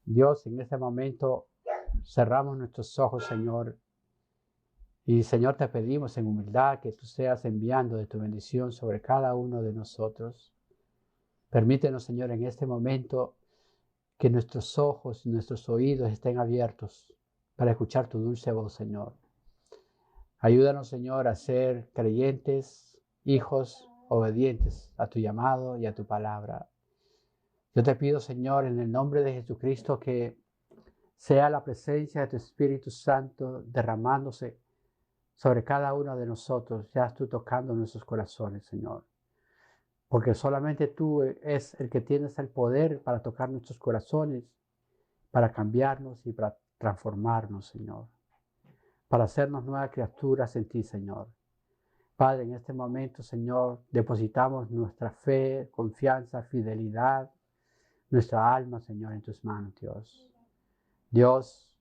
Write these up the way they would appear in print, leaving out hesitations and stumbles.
Dios, en este momento cerramos nuestros ojos, Señor. Y, Señor, te pedimos en humildad que tú seas enviando de tu bendición sobre cada uno de nosotros. Permítenos, Señor, en este momento que nuestros ojos y nuestros oídos estén abiertos para escuchar tu dulce voz, Señor. Ayúdanos, Señor, a ser creyentes, hijos obedientes a tu llamado y a tu palabra. Yo te pido, Señor, en el nombre de Jesucristo, que sea la presencia de tu Espíritu Santo derramándose sobre cada uno de nosotros. Seas tú tocando nuestros corazones, Señor. Porque solamente tú es el que tienes el poder para tocar nuestros corazones, para cambiarnos y para transformarnos, Señor. Para hacernos nuevas criaturas en ti, Señor. Padre, en este momento, Señor, depositamos nuestra fe, confianza, fidelidad, nuestra alma, Señor, en tus manos, Dios. Dios,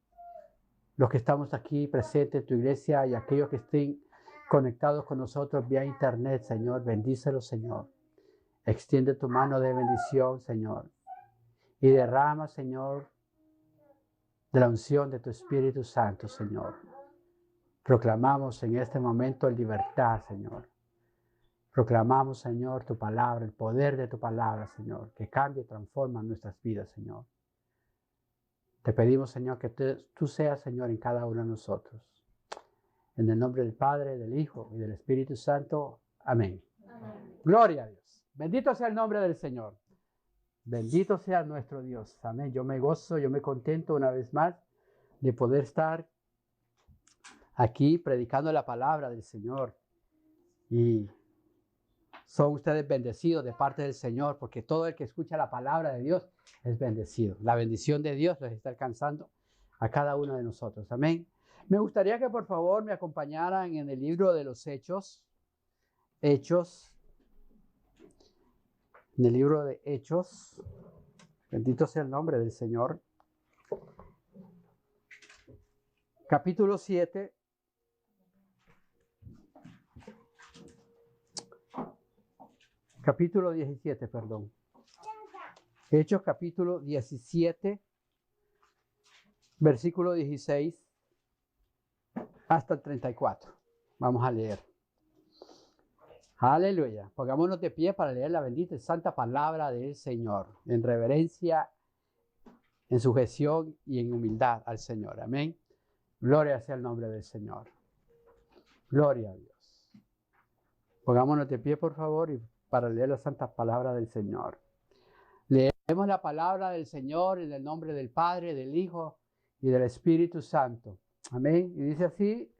los que estamos aquí presentes en tu iglesia y aquellos que estén conectados con nosotros vía internet, Señor, bendícelos, Señor. Extiende tu mano de bendición, Señor, y derrama, Señor, de la unción de tu Espíritu Santo, Señor. Proclamamos en este momento libertad, Señor. Proclamamos, Señor, tu palabra, el poder de tu palabra, Señor, que cambie y transforma nuestras vidas, Señor. Te pedimos, Señor, que tú seas, Señor, en cada uno de nosotros. En el nombre del Padre, del Hijo y del Espíritu Santo. Amén. Amén. Gloria a Dios. Bendito sea el nombre del Señor. Bendito sea nuestro Dios. Amén. Yo me gozo, yo me contento una vez más de poder estar aquí predicando la palabra del Señor. Y son ustedes bendecidos de parte del Señor, porque todo el que escucha la palabra de Dios es bendecido. La bendición de Dios les está alcanzando a cada uno de nosotros. Amén. Me gustaría que por favor me acompañaran en el libro de los Hechos. Hechos. En el libro de Hechos. Bendito sea el nombre del Señor. Capítulo 7. Capítulo 17, perdón. Hechos capítulo 17, versículo 16 hasta el 34. Vamos a leer. Aleluya. Pongámonos de pie para leer la bendita y santa palabra del Señor, en reverencia, en sujeción y en humildad al Señor. Amén. Gloria sea el nombre del Señor. Gloria a Dios. Pongámonos de pie, por favor, y para leer la santa palabra del Señor. Leemos la palabra del Señor en el nombre del Padre, del Hijo y del Espíritu Santo. Amén. Y dice así: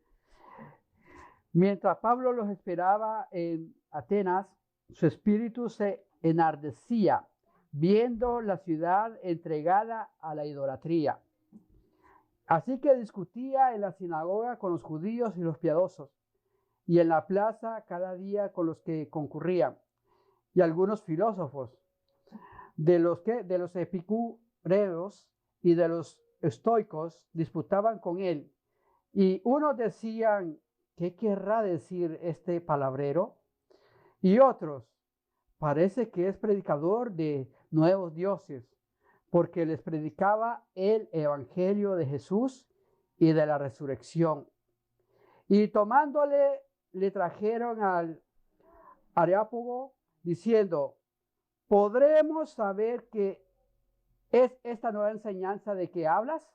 mientras Pablo los esperaba en Atenas, su espíritu se enardecía viendo la ciudad entregada a la idolatría. Así que discutía en la sinagoga con los judíos y los piadosos, y en la plaza cada día con los que concurrían, y algunos filósofos, de los epicureos y de los estoicos disputaban con él. Y unos decían: ¿qué querrá decir este palabrero? Y otros: parece que es predicador de nuevos dioses, porque les predicaba el evangelio de Jesús y de la resurrección. Y tomándole, le trajeron al Areópago, diciendo: ¿podremos saber qué es esta nueva enseñanza de que hablas?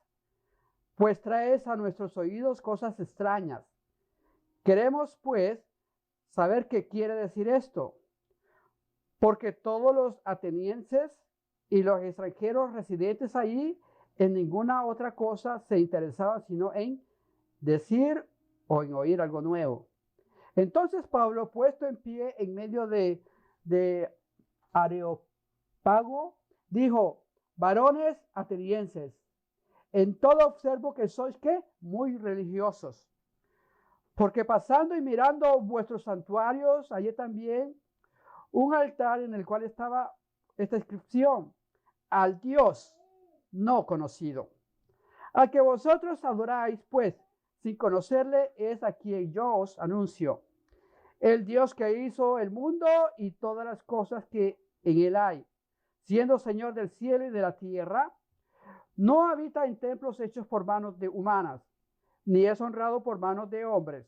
Pues traes a nuestros oídos cosas extrañas. Queremos, pues, saber qué quiere decir esto, porque todos los atenienses y los extranjeros residentes allí en ninguna otra cosa se interesaban sino en decir o en oír algo nuevo. Entonces Pablo, puesto en pie en medio de Areópago, dijo: varones atenienses, en todo observo que sois ¿qué? Muy religiosos. Porque pasando y mirando vuestros santuarios, hallé también un altar en el cual estaba esta inscripción: al Dios no conocido. Al que vosotros adoráis, pues, sin conocerle, es a quien yo os anuncio. El Dios que hizo el mundo y todas las cosas que en él hay, siendo Señor del cielo y de la tierra, No habita en templos hechos por manos de humanas, ni es honrado por manos de hombres,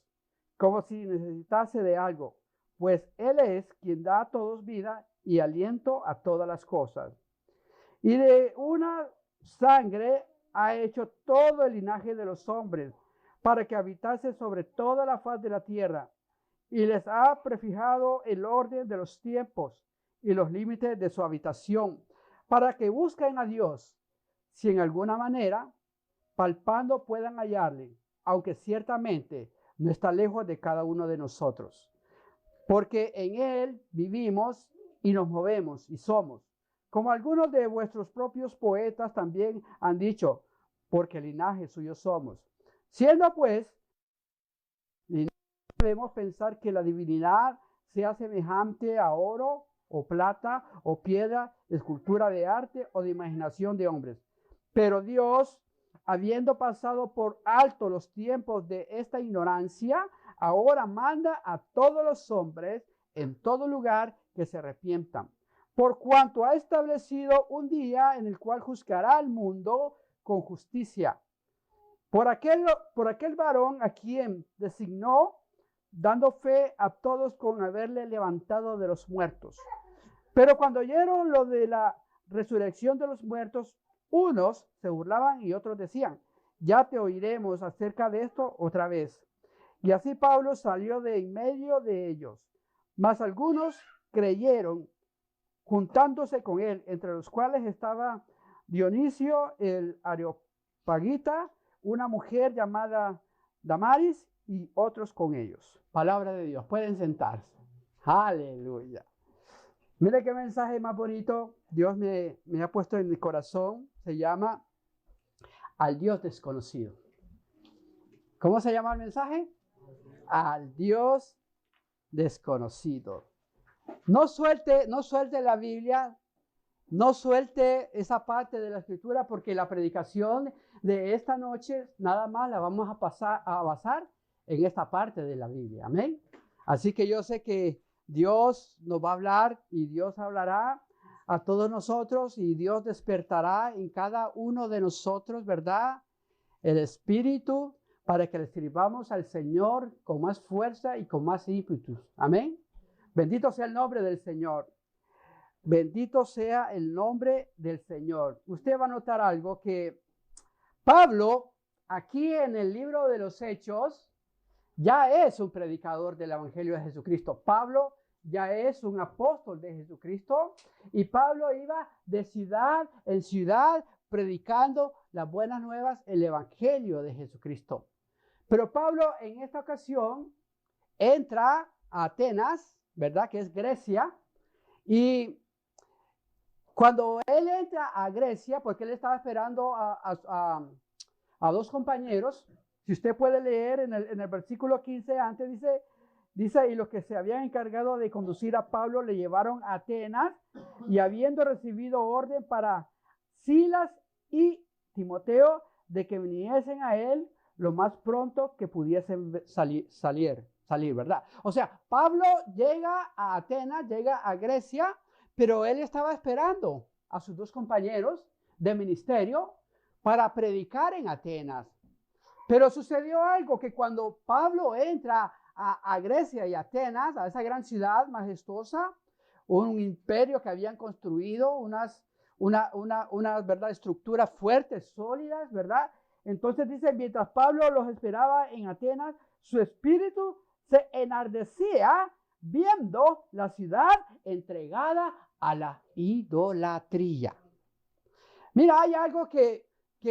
como si necesitase de algo, pues Él es quien da a todos vida y aliento a todas las cosas. Y de una sangre ha hecho todo el linaje de los hombres, para que habitase sobre toda la faz de la tierra, y les ha prefijado el orden de los tiempos y los límites de su habitación, para que busquen a Dios, si en alguna manera, palpando, puedan hallarle, aunque ciertamente no está lejos de cada uno de nosotros. Porque en Él vivimos y nos movemos y somos, como algunos de vuestros propios poetas también han dicho, porque linaje suyo somos. Siendo pues, debemos pensar que la divinidad sea semejante a oro o plata o piedra, escultura de arte o de imaginación de hombres. Pero Dios, habiendo pasado por alto los tiempos de esta ignorancia, ahora manda a todos los hombres en todo lugar que se arrepientan, por cuanto ha establecido un día en el cual juzgará al mundo con justicia. Por aquel varón a quien designó, dando fe a todos con haberle levantado de los muertos. Pero cuando oyeron lo de la resurrección de los muertos, unos se burlaban y otros decían, ya te oiremos acerca de esto otra vez. Y así Pablo salió de en medio de ellos. Mas algunos creyeron, juntándose con él, entre los cuales estaba Dionisio el Areopagita, una mujer llamada Damaris y otros con ellos. Palabra de Dios. Pueden sentarse. Aleluya. Mire qué mensaje más bonito Dios me ha puesto en mi corazón. Se llama Al Dios desconocido. ¿Cómo se llama el mensaje? Al Dios desconocido. No suelte la Biblia, no suelte esa parte de la escritura, porque la predicación de esta noche nada más la vamos a basar en esta parte de la Biblia. Amén. Así que yo sé que Dios nos va a hablar y Dios hablará a todos nosotros y Dios despertará en cada uno de nosotros, ¿verdad? El espíritu para que le sirvamos al Señor con más fuerza y con más ímpetu. Amén. Bendito sea el nombre del Señor. Bendito sea el nombre del Señor. Usted va a notar algo que Pablo, aquí en el libro de los Hechos, ya es un predicador del Evangelio de Jesucristo. Pablo ya es un apóstol de Jesucristo y Pablo iba de ciudad en ciudad predicando las buenas nuevas, el Evangelio de Jesucristo. Pero Pablo en esta ocasión entra a Atenas, ¿verdad? Que es Grecia, y cuando él entra a Grecia, porque él estaba esperando a dos compañeros, si usted puede leer en el versículo 15 antes, dice, y los que se habían encargado de conducir a Pablo le llevaron a Atenas, y habiendo recibido orden para Silas y Timoteo de que viniesen a él lo más pronto que pudiesen salir, ¿verdad? O sea, Pablo llega a Atenas, llega a Grecia, pero él estaba esperando a sus dos compañeros de ministerio para predicar en Atenas. Pero sucedió algo, que cuando Pablo entra a Grecia y Atenas, a esa gran ciudad majestuosa, un imperio que habían construido, unas ¿verdad? Estructuras fuertes, sólidas, ¿verdad? Entonces dice, mientras Pablo los esperaba en Atenas, su espíritu se enardecía viendo la ciudad entregada a la idolatría. Mira, hay algo que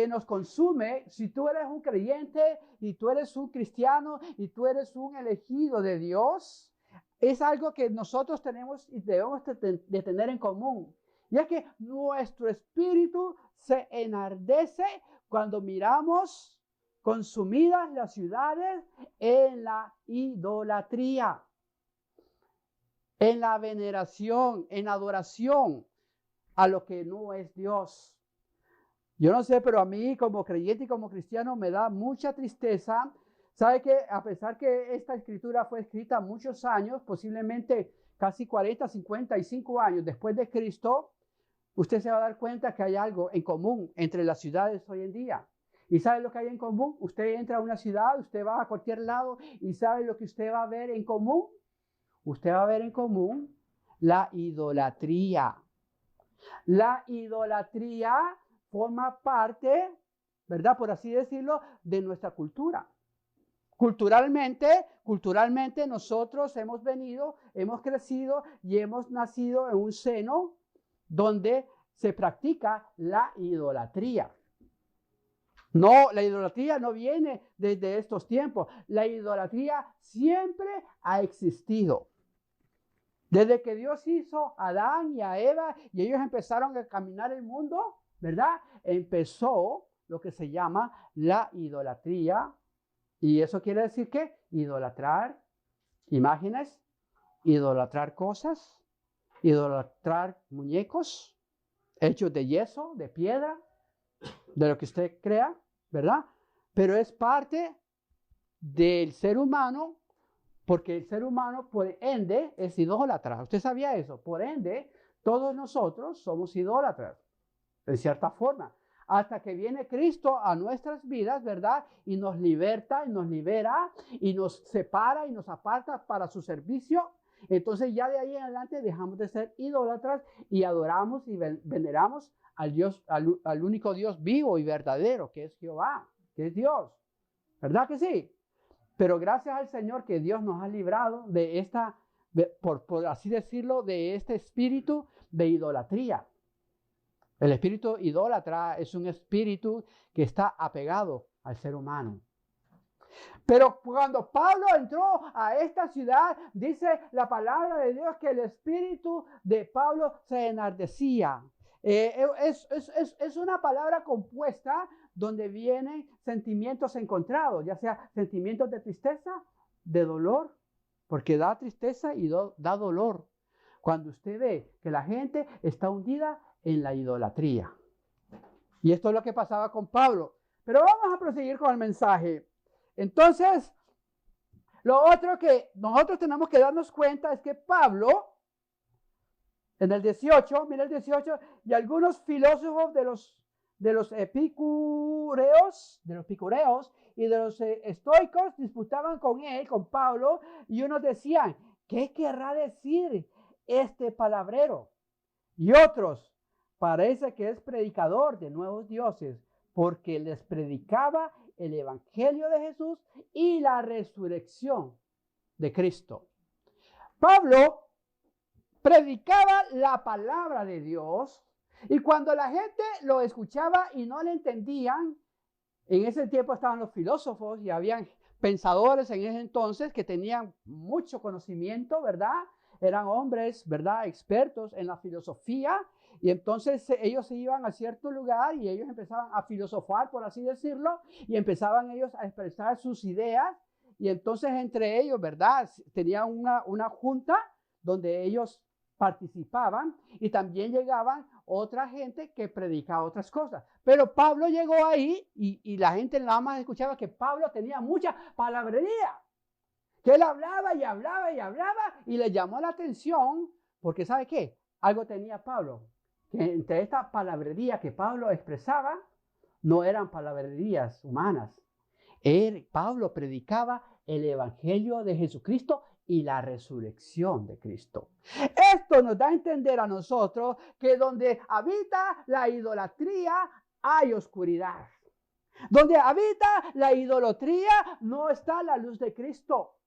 nos consume. Si tú eres un creyente y tú eres un cristiano y tú eres un elegido de Dios, es algo que nosotros tenemos y debemos de tener en común. Y es que nuestro espíritu se enardece cuando miramos consumidas las ciudades en la idolatría, en la veneración, en adoración a lo que no es Dios. Yo no sé, pero a mí como creyente y como cristiano me da mucha tristeza. ¿Sabe que a pesar que esta escritura fue escrita muchos años, posiblemente casi 40, 55 años después de Cristo, usted se va a dar cuenta que hay algo en común entre las ciudades hoy en día. ¿Y sabe lo que hay en común? Usted entra a una ciudad, usted va a cualquier lado y ¿sabe lo que usted va a ver en común? Usted va a ver en común la idolatría. La idolatría forma parte, ¿verdad? Por así decirlo, de nuestra cultura. Culturalmente nosotros hemos crecido y hemos nacido en un seno donde se practica la idolatría. No, la idolatría no viene desde estos tiempos. La idolatría siempre ha existido. Desde que Dios hizo a Adán y a Eva y ellos empezaron a caminar el mundo, ¿verdad? Empezó lo que se llama la idolatría. Y eso quiere decir que idolatrar imágenes, idolatrar cosas, idolatrar muñecos hechos de yeso, de piedra, de lo que usted crea, ¿verdad? Pero es parte del ser humano, porque el ser humano, por ende, es idólatra. ¿Usted sabía eso? Por ende, todos nosotros somos idólatras, en cierta forma. Hasta que viene Cristo a nuestras vidas, ¿verdad? Y nos liberta, y nos libera, y nos separa, y nos aparta para su servicio. Entonces ya de ahí en adelante dejamos de ser idólatras y adoramos y veneramos al Dios, al único Dios vivo y verdadero, que es Jehová, que es Dios. ¿Verdad que sí? Pero gracias al Señor que Dios nos ha librado de esta, por así decirlo, de este espíritu de idolatría. El espíritu idólatra es un espíritu que está apegado al ser humano. Pero cuando Pablo entró a esta ciudad, dice la palabra de Dios que el espíritu de Pablo se enardecía. Es una palabra compuesta donde vienen sentimientos encontrados, ya sea sentimientos de tristeza, de dolor, porque da tristeza y da dolor. Cuando usted ve que la gente está hundida en la idolatría. Y esto es lo que pasaba con Pablo. Pero vamos a proseguir con el mensaje. Entonces, lo otro que nosotros tenemos que darnos cuenta es que Pablo, en el 18, mira el 18, y algunos filósofos de los epicureos y de los estoicos disputaban con él, con Pablo, y unos decían, ¿qué querrá decir este palabrero? Y otros, parece que es predicador de nuevos dioses, porque les predicaba el evangelio de Jesús y la resurrección de Cristo. Pablo predicaba la palabra de Dios y cuando la gente lo escuchaba y no le entendían, en ese tiempo estaban los filósofos y habían pensadores en ese entonces que tenían mucho conocimiento, ¿verdad? Eran hombres, ¿verdad? Expertos en la filosofía. Y entonces ellos se iban a cierto lugar y ellos empezaban a filosofar, por así decirlo, y empezaban ellos a expresar sus ideas. Y entonces entre ellos, ¿verdad? Tenían una junta donde ellos participaban y también llegaban otra gente que predicaba otras cosas. Pero Pablo llegó ahí y la gente nada más escuchaba que Pablo tenía mucha palabrería. Que él hablaba y hablaba y hablaba y le llamó la atención porque ¿sabe qué? Algo tenía Pablo. Que entre esta palabrería que Pablo expresaba, no eran palabrerías humanas. Pablo predicaba el evangelio de Jesucristo y la resurrección de Cristo. Esto nos da a entender a nosotros que donde habita la idolatría hay oscuridad. Donde habita la idolatría no está la luz de Cristo.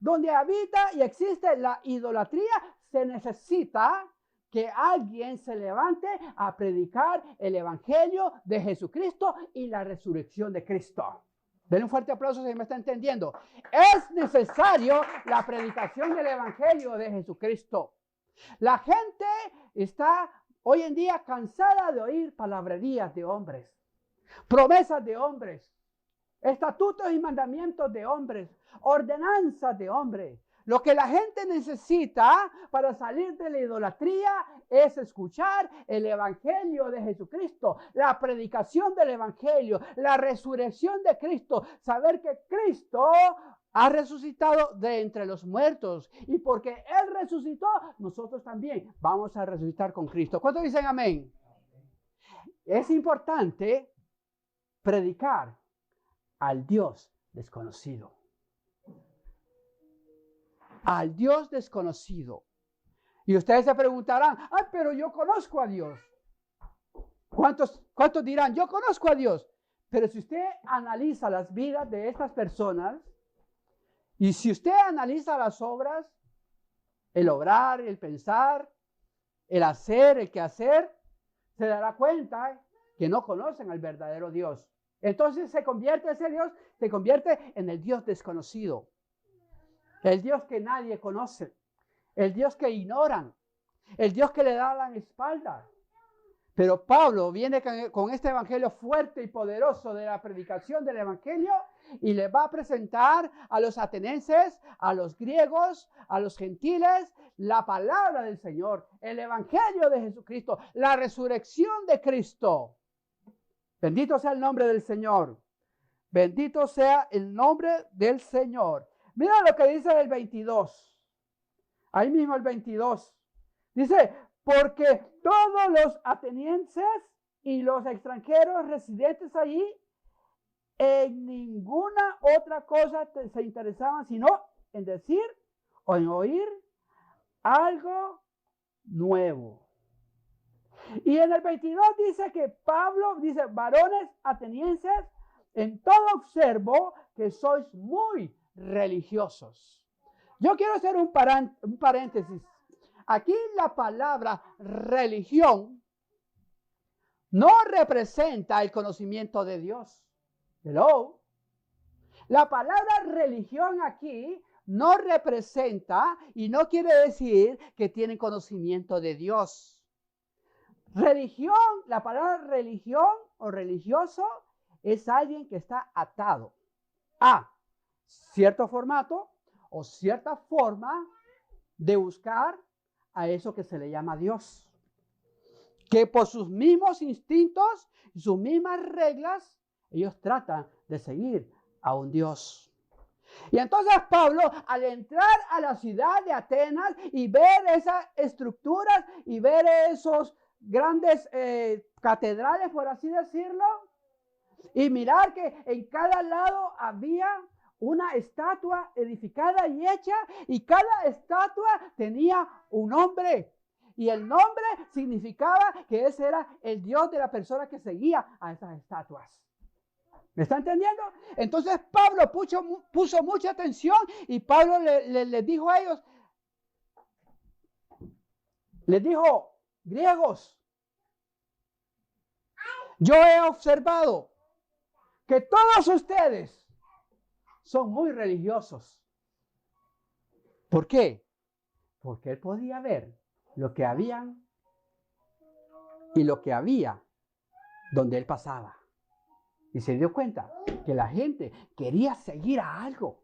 Donde habita y existe la idolatría se necesita que alguien se levante a predicar el evangelio de Jesucristo y la resurrección de Cristo. Denle un fuerte aplauso si me está entendiendo. Es necesario la predicación del evangelio de Jesucristo. La gente está hoy en día cansada de oír palabrerías de hombres, promesas de hombres, estatutos y mandamientos de hombres, ordenanzas de hombres. Lo que la gente necesita para salir de la idolatría es escuchar el evangelio de Jesucristo, la predicación del evangelio, la resurrección de Cristo, saber que Cristo ha resucitado de entre los muertos. Y porque Él resucitó, nosotros también vamos a resucitar con Cristo. ¿Cuántos dicen amén? Es importante predicar al Dios desconocido. Al Dios desconocido. Y ustedes se preguntarán, ay, pero yo conozco a Dios. ¿Cuántos dirán, yo conozco a Dios? Pero si usted analiza las vidas de estas personas, y si usted analiza las obras, el obrar, el pensar, el hacer, el quehacer, se dará cuenta que no conocen al verdadero Dios. Entonces ese Dios se convierte en el Dios desconocido. El Dios que nadie conoce. El Dios que ignoran. El Dios que le da la espalda. Pero Pablo viene con este evangelio fuerte y poderoso de la predicación del evangelio y le va a presentar a los atenienses, a los griegos, a los gentiles, la palabra del Señor, el evangelio de Jesucristo, la resurrección de Cristo. Bendito sea el nombre del Señor. Bendito sea el nombre del Señor. Mira lo que dice el 22. Ahí mismo el 22. Dice, porque todos los atenienses y los extranjeros residentes allí en ninguna otra cosa se interesaban sino en decir o en oír algo nuevo. Y en el 22 dice que Pablo dice, varones atenienses, en todo observo que sois muy religiosos. Yo quiero hacer un paréntesis. Aquí la palabra religión no representa el conocimiento de Dios. Hello. La palabra religión aquí no representa y no quiere decir que tienen conocimiento de Dios. Religión, la palabra religión o religioso es alguien que está atado a cierto formato o cierta forma de buscar a eso que se le llama Dios. Que por sus mismos instintos y sus mismas reglas, ellos tratan de seguir a un Dios. Y entonces Pablo, al entrar a la ciudad de Atenas y ver esas estructuras y ver esos grandes catedrales, por así decirlo, y mirar que en cada lado había una estatua edificada y hecha, y cada estatua tenía un nombre. Y el nombre significaba que ese era el Dios de la persona que seguía a esas estatuas. ¿Me está entendiendo? Entonces Pablo puso mucha atención y Pablo les dijo a ellos, les dijo, griegos, yo he observado que todos ustedes son muy religiosos. ¿Por qué? Porque él podía ver lo que habían y lo que había donde él pasaba. Y se dio cuenta que la gente quería seguir a algo,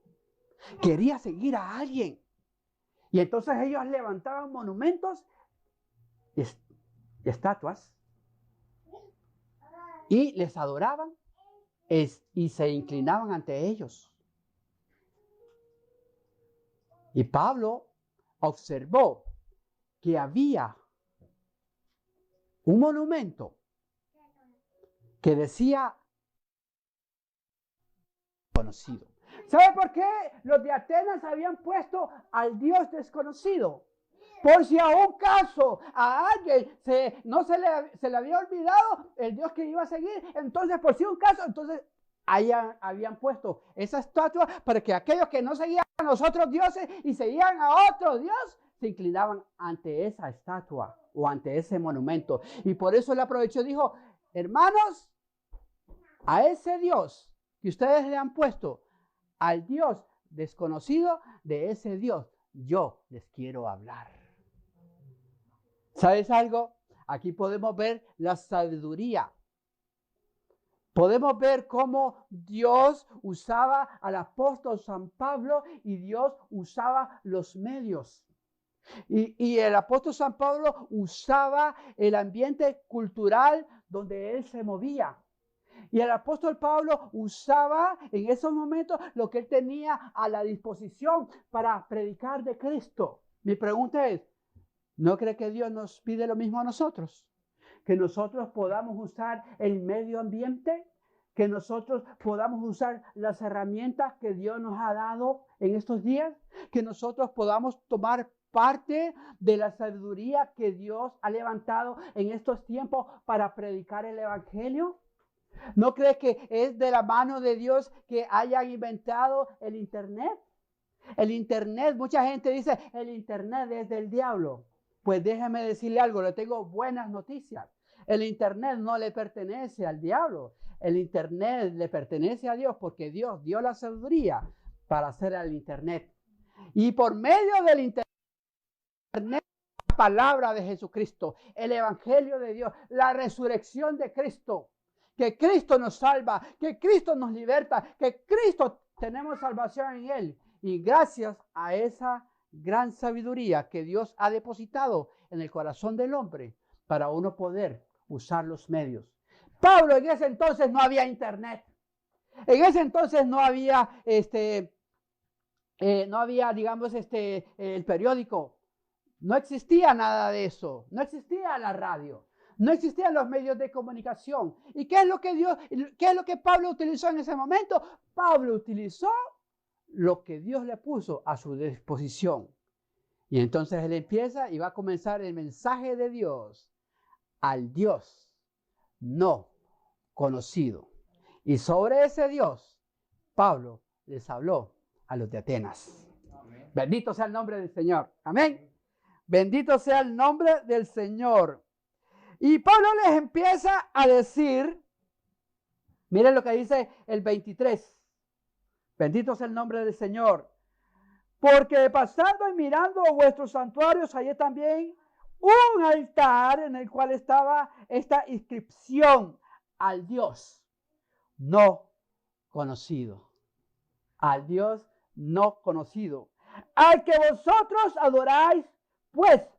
quería seguir a alguien. Y entonces ellos levantaban monumentos, estatuas, y les adoraban y se inclinaban ante ellos. Y Pablo observó que había un monumento que decía conocido. ¿Sabe por qué los de Atenas habían puesto al Dios desconocido? Por si a un caso a alguien se le había olvidado el Dios que iba a seguir, entonces por si un caso, entonces habían puesto esa estatua para que aquellos que no seguían a los otros dioses y seguían a otro Dios, se inclinaban ante esa estatua o ante ese monumento. Y por eso él aprovechó y dijo, hermanos, a ese Dios que ustedes le han puesto, al Dios desconocido, de ese Dios yo les quiero hablar. ¿Sabes algo? Aquí podemos ver la sabiduría. Podemos ver cómo Dios usaba al apóstol San Pablo y Dios usaba los medios. Y el apóstol San Pablo usaba el ambiente cultural donde él se movía. Y el apóstol Pablo usaba en esos momentos lo que él tenía a la disposición para predicar de Cristo. Mi pregunta es, ¿no cree que Dios nos pide lo mismo a nosotros? Que nosotros podamos usar el medio ambiente, que nosotros podamos usar las herramientas que Dios nos ha dado en estos días, que nosotros podamos tomar parte de la sabiduría que Dios ha levantado en estos tiempos para predicar el evangelio. ¿No crees que es de la mano de Dios que hayan inventado el internet? El internet, mucha gente dice, el internet es del diablo. Pues déjeme decirle algo, le tengo buenas noticias. El internet no le pertenece al diablo. El internet le pertenece a Dios porque Dios dio la sabiduría para hacer el internet. Y por medio del internet, la palabra de Jesucristo, el evangelio de Dios, la resurrección de Cristo, que Cristo nos salva, que Cristo nos liberta, que Cristo tenemos salvación en Él. Y gracias a esa gran sabiduría que Dios ha depositado en el corazón del hombre para uno poder usar los medios. Pablo, en ese entonces no había internet. En ese entonces no había, digamos, el periódico. No existía nada de eso. No existía la radio. No existían los medios de comunicación. ¿Y qué es lo que Pablo utilizó en ese momento? Pablo utilizó lo que Dios le puso a su disposición. Y entonces él empieza y va a comenzar el mensaje de Dios al Dios no conocido. Y sobre ese Dios, Pablo les habló a los de Atenas. Amén. Bendito sea el nombre del Señor. Amén. Bendito sea el nombre del Señor. Y Pablo les empieza a decir, miren lo que dice el 23. Bendito sea el nombre del Señor. Porque pasando y mirando vuestros santuarios, hallé también un altar en el cual estaba esta inscripción: al Dios no conocido. Al Dios no conocido. Al que vosotros adoráis, pues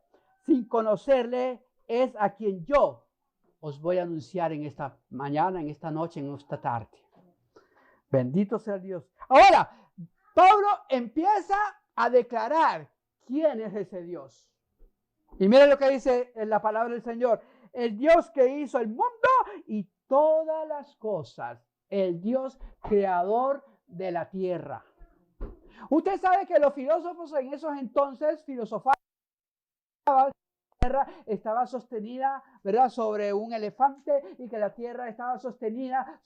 sin conocerle, es a quien yo os voy a anunciar en esta mañana, en esta noche, en esta tarde. Bendito sea Dios. Ahora, Pablo empieza a declarar quién es ese Dios. Y miren lo que dice en la palabra del Señor. El Dios que hizo el mundo y todas las cosas. El Dios creador de la tierra. Usted sabe que los filósofos en esos entonces filosofaban. La tierra estaba sostenida, ¿verdad?, sobre un elefante, y que la tierra estaba sostenida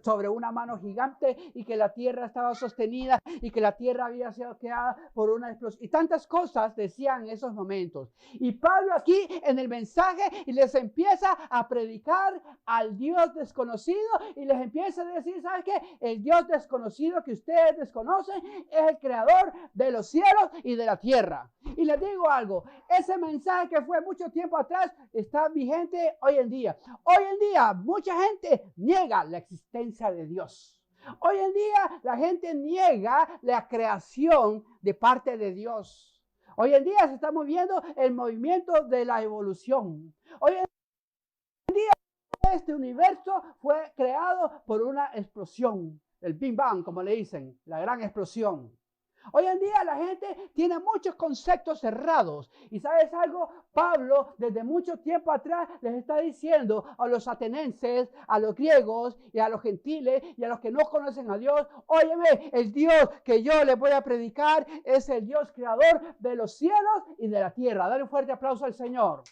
sobre una mano gigante, y que la tierra estaba sostenida y que la tierra había sido creada por una explosión. Y tantas cosas decían en esos momentos. Y Pablo aquí en el mensaje y les empieza a predicar al Dios desconocido y les empieza a decir, ¿sabes qué? El Dios desconocido que ustedes desconocen es el creador de los cielos y de la tierra. Y les digo algo, ese mensaje que fue mucho tiempo atrás está vigente hoy en día. Hoy en día mucha gente niega la existencia de Dios. Hoy en día la gente niega la creación de parte de Dios. Hoy en día se está moviendo el movimiento de la evolución. Hoy en día este universo fue creado por una explosión, el Big Bang, como le dicen, la gran explosión. Hoy en día la gente tiene muchos conceptos cerrados. Y ¿sabes algo? Pablo desde mucho tiempo atrás les está diciendo a los atenienses, a los griegos y a los gentiles y a los que no conocen a Dios: óyeme, el Dios que yo les voy a predicar es el Dios creador de los cielos y de la tierra. Dale un fuerte aplauso al Señor.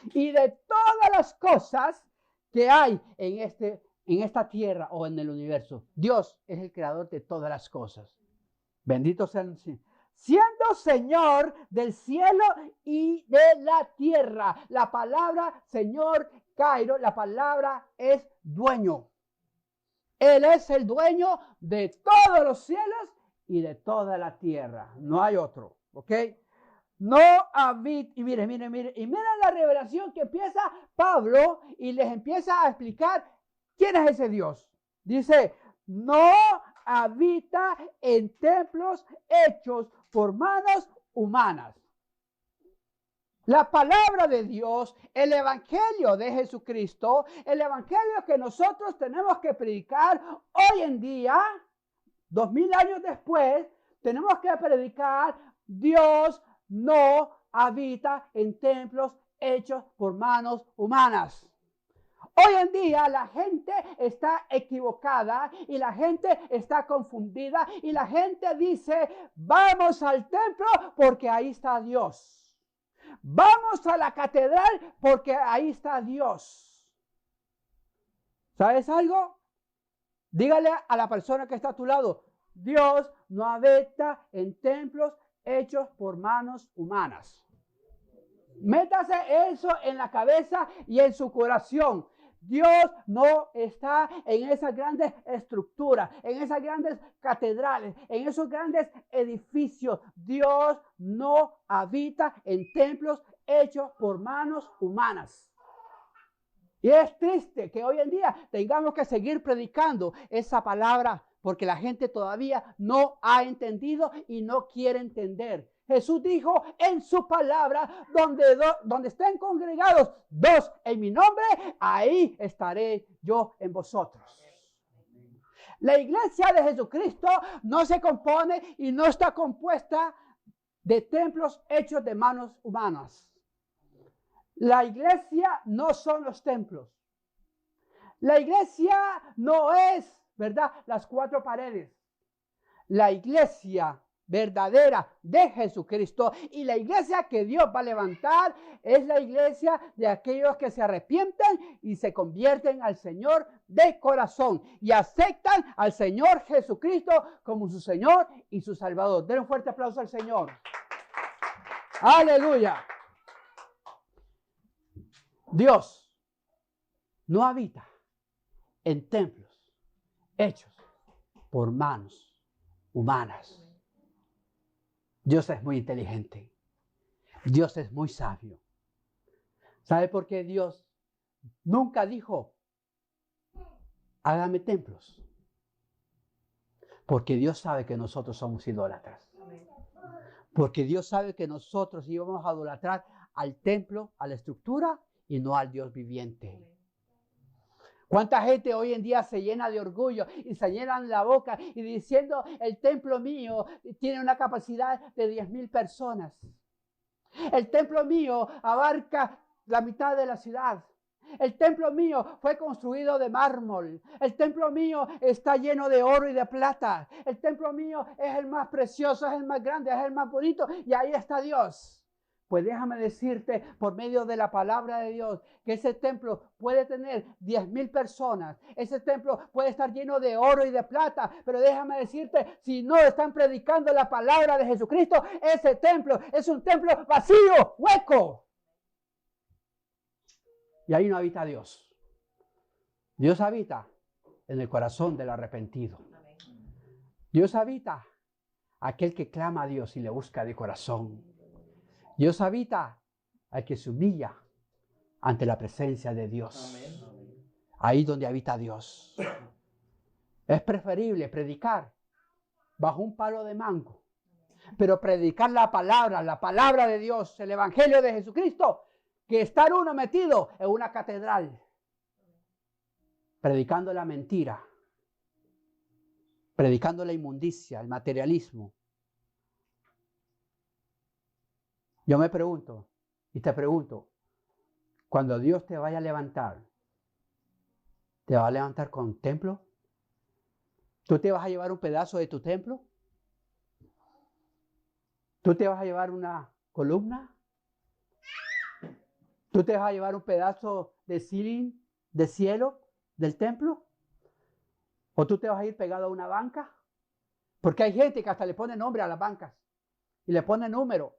Y de todas las cosas que hay en esta tierra o en el universo, Dios es el creador de todas las cosas. Bendito sea el Señor. Siendo Señor del cielo y de la tierra. La palabra Señor, Cairo, la palabra es dueño. Él es el dueño de todos los cielos y de toda la tierra. No hay otro, ¿ok? No habita, y miren la revelación que empieza Pablo y les empieza a explicar quién es ese Dios. Dice, no habita en templos hechos por manos humanas. La palabra de Dios, el evangelio de Jesucristo, el evangelio que nosotros tenemos que predicar hoy en día, 2000 años después, tenemos que predicar: Dios no habita en templos hechos por manos humanas. Hoy en día la gente está equivocada y la gente está confundida y la gente dice: vamos al templo porque ahí está Dios. Vamos a la catedral porque ahí está Dios. ¿Sabes algo? Dígale a la persona que está a tu lado: Dios no habita en templos hechos por manos humanas. Métase eso en la cabeza y en su corazón. Dios no está en esas grandes estructuras, en esas grandes catedrales, en esos grandes edificios. Dios no habita en templos hechos por manos humanas. Y es triste que hoy en día tengamos que seguir predicando esa palabra porque la gente todavía no ha entendido y no quiere entender. Jesús dijo en su palabra: donde estén congregados dos en mi nombre, ahí estaré yo en vosotros. La iglesia de Jesucristo no se compone y no está compuesta de templos hechos de manos humanas. La iglesia no son los templos. La iglesia no es, ¿verdad?, las cuatro paredes. La iglesia verdadera de Jesucristo y la iglesia que Dios va a levantar es la iglesia de aquellos que se arrepienten y se convierten al Señor de corazón y aceptan al Señor Jesucristo como su Señor y su Salvador. Den un fuerte aplauso al Señor. Aleluya. Dios no habita en templos hechos por manos humanas. Dios es muy inteligente. Dios es muy sabio. ¿Sabe por qué Dios nunca dijo: hágame templos? Porque Dios sabe que nosotros somos idólatras. Porque Dios sabe que nosotros íbamos a idolatrar al templo, a la estructura y no al Dios viviente. ¿Cuánta gente hoy en día se llena de orgullo y se llenan la boca y diciendo: el templo mío tiene una capacidad de 10,000 personas? El templo mío abarca la mitad de la ciudad. El templo mío fue construido de mármol. El templo mío está lleno de oro y de plata. El templo mío es el más precioso, es el más grande, es el más bonito y ahí está Dios. Pues déjame decirte por medio de la palabra de Dios que ese templo puede tener 10,000 personas. Ese templo puede estar lleno de oro y de plata. Pero déjame decirte, si no están predicando la palabra de Jesucristo, ese templo es un templo vacío, hueco. Y ahí no habita Dios. Dios habita en el corazón del arrepentido. Dios habita aquel que clama a Dios y le busca de corazón. Dios habita al que se humilla ante la presencia de Dios. Ahí donde habita Dios. Es preferible predicar bajo un palo de mango, pero predicar la palabra de Dios, el evangelio de Jesucristo, que estar uno metido en una catedral, predicando la mentira, predicando la inmundicia, el materialismo. Yo me pregunto, y te pregunto, cuando Dios te vaya a levantar, ¿te va a levantar con templo? ¿Tú te vas a llevar un pedazo de tu templo? ¿Tú te vas a llevar una columna? ¿Tú te vas a llevar un pedazo de ceiling, de cielo, del templo? ¿O tú te vas a ir pegado a una banca? Porque hay gente que hasta le pone nombre a las bancas y le pone número.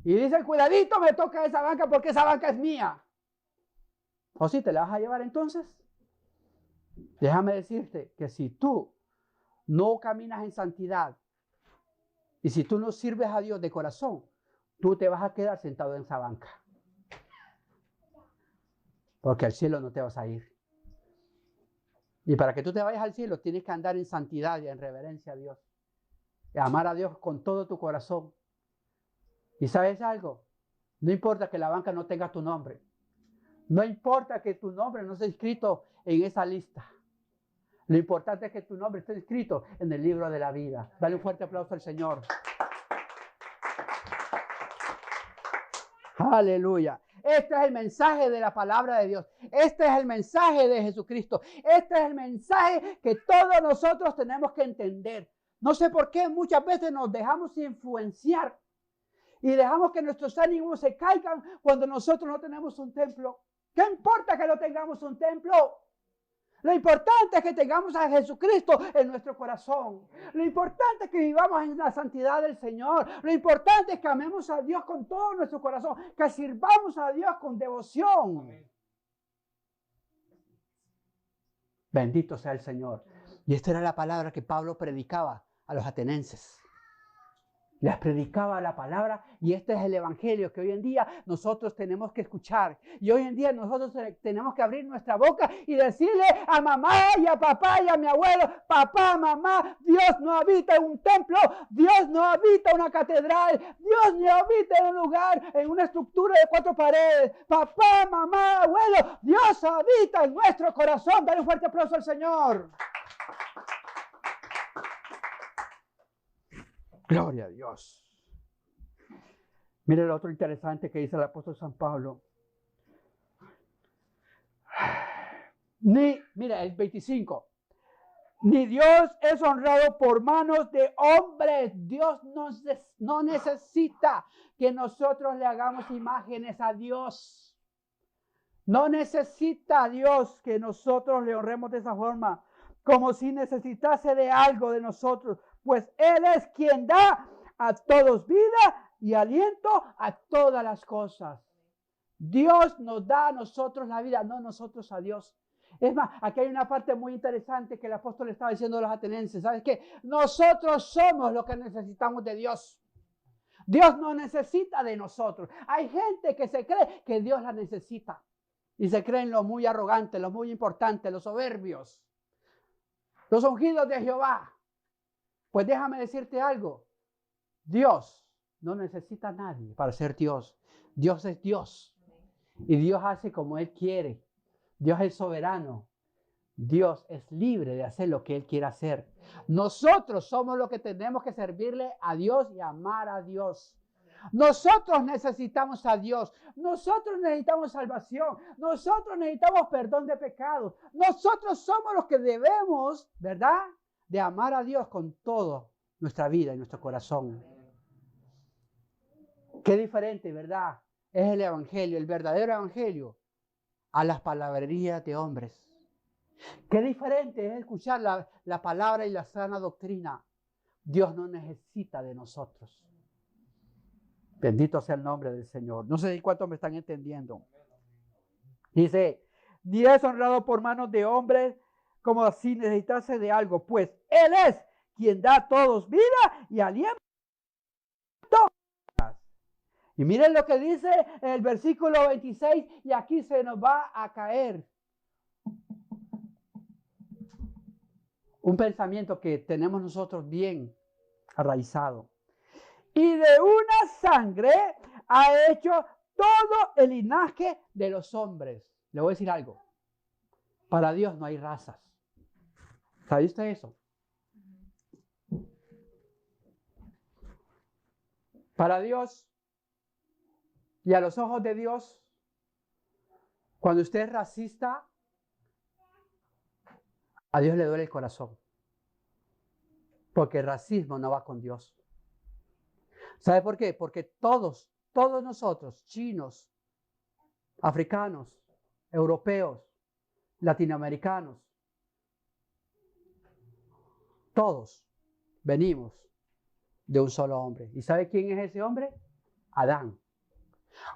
Y dicen: cuidadito, me toca esa banca porque esa banca es mía. ¿O si te la vas a llevar entonces? Déjame decirte que si tú no caminas en santidad y si tú no sirves a Dios de corazón, tú te vas a quedar sentado en esa banca. Porque al cielo no te vas a ir. Y para que tú te vayas al cielo, tienes que andar en santidad y en reverencia a Dios. Y amar a Dios con todo tu corazón. ¿Y sabes algo? No importa que la banca no tenga tu nombre. No importa que tu nombre no esté inscrito en esa lista. Lo importante es que tu nombre esté inscrito en el libro de la vida. Dale un fuerte aplauso al Señor. Aleluya. Este es el mensaje de la palabra de Dios. Este es el mensaje de Jesucristo. Este es el mensaje que todos nosotros tenemos que entender. No sé por qué muchas veces nos dejamos influenciar y dejamos que nuestros ánimos se caigan cuando nosotros no tenemos un templo. ¿Qué importa que no tengamos un templo? Lo importante es que tengamos a Jesucristo en nuestro corazón. Lo importante es que vivamos en la santidad del Señor. Lo importante es que amemos a Dios con todo nuestro corazón. Que sirvamos a Dios con devoción. Amén. Bendito sea el Señor. Y esta era la palabra que Pablo predicaba a los atenienses. Les predicaba la palabra y este es el evangelio que hoy en día nosotros tenemos que escuchar. Y hoy en día nosotros tenemos que abrir nuestra boca y decirle a mamá y a papá y a mi abuelo: papá, mamá, Dios no habita en un templo, Dios no habita en una catedral, Dios no habita en un lugar, en una estructura de 4 paredes. Papá, mamá, abuelo, Dios habita en nuestro corazón. Dale un fuerte aplauso al Señor. Gloria a Dios. Mire lo otro interesante que dice el apóstol San Pablo. Mira, el 25. Ni Dios es honrado por manos de hombres. Dios no necesita que nosotros le hagamos imágenes a Dios. No necesita Dios que nosotros le honremos de esa forma, como si necesitase de algo de nosotros. Pues Él es quien da a todos vida y aliento a todas las cosas. Dios nos da a nosotros la vida, no nosotros a Dios. Es más, aquí hay una parte muy interesante que el apóstol estaba diciendo a los atenienses. ¿Sabes qué? Nosotros somos los que necesitamos de Dios. Dios no necesita de nosotros. Hay gente que se cree que Dios la necesita. Y se creen los muy arrogantes, los muy importantes, los soberbios. Los ungidos de Jehová. Pues déjame decirte algo. Dios no necesita a nadie para ser Dios. Dios es Dios. Y Dios hace como Él quiere. Dios es soberano. Dios es libre de hacer lo que Él quiera hacer. Nosotros somos los que tenemos que servirle a Dios y amar a Dios. Nosotros necesitamos a Dios. Nosotros necesitamos salvación. Nosotros necesitamos perdón de pecados. Nosotros somos los que debemos, ¿verdad?, de amar a Dios con toda nuestra vida y nuestro corazón. Qué diferente, ¿verdad? Es el evangelio, el verdadero evangelio, a las palabrerías de hombres. Qué diferente es escuchar la palabra y la sana doctrina. Dios no necesita de nosotros. Bendito sea el nombre del Señor. No sé si cuántos me están entendiendo. Dice: ni es honrado por manos de hombres, como si necesitase de algo, pues Él es quien da a todos vida y aliento. Y miren lo que dice el versículo 26, y aquí se nos va a caer un pensamiento que tenemos nosotros bien arraizado. Y de una sangre ha hecho todo el linaje de los hombres. Le voy a decir algo. Para Dios no hay razas. ¿Sabe usted eso? Para Dios y a los ojos de Dios, cuando usted es racista, a Dios le duele el corazón. Porque el racismo no va con Dios. ¿Sabe por qué? Porque todos nosotros, chinos, africanos, europeos, latinoamericanos, todos venimos de un solo hombre. ¿Y sabe quién es ese hombre? Adán.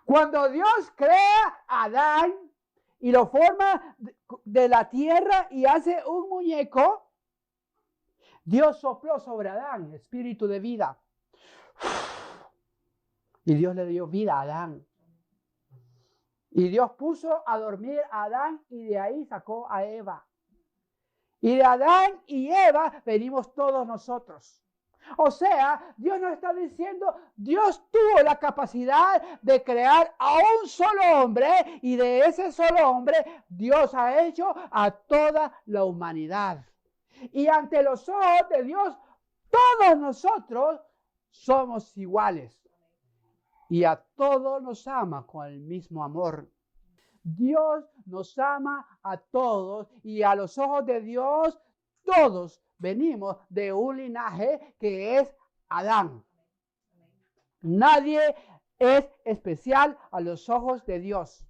Cuando Dios crea a Adán y lo forma de la tierra y hace un muñeco, Dios sopló sobre Adán espíritu de vida. Y Dios le dio vida a Adán. Y Dios puso a dormir a Adán y de ahí sacó a Eva. Y de Adán y Eva venimos todos nosotros. O sea, Dios nos está diciendo, Dios tuvo la capacidad de crear a un solo hombre y de ese solo hombre Dios ha hecho a toda la humanidad. Y ante los ojos de Dios, todos nosotros somos iguales. Y a todos nos ama con el mismo amor. Dios nos ama a todos y a los ojos de Dios todos venimos de un linaje que es Adán. Nadie es especial a los ojos de Dios.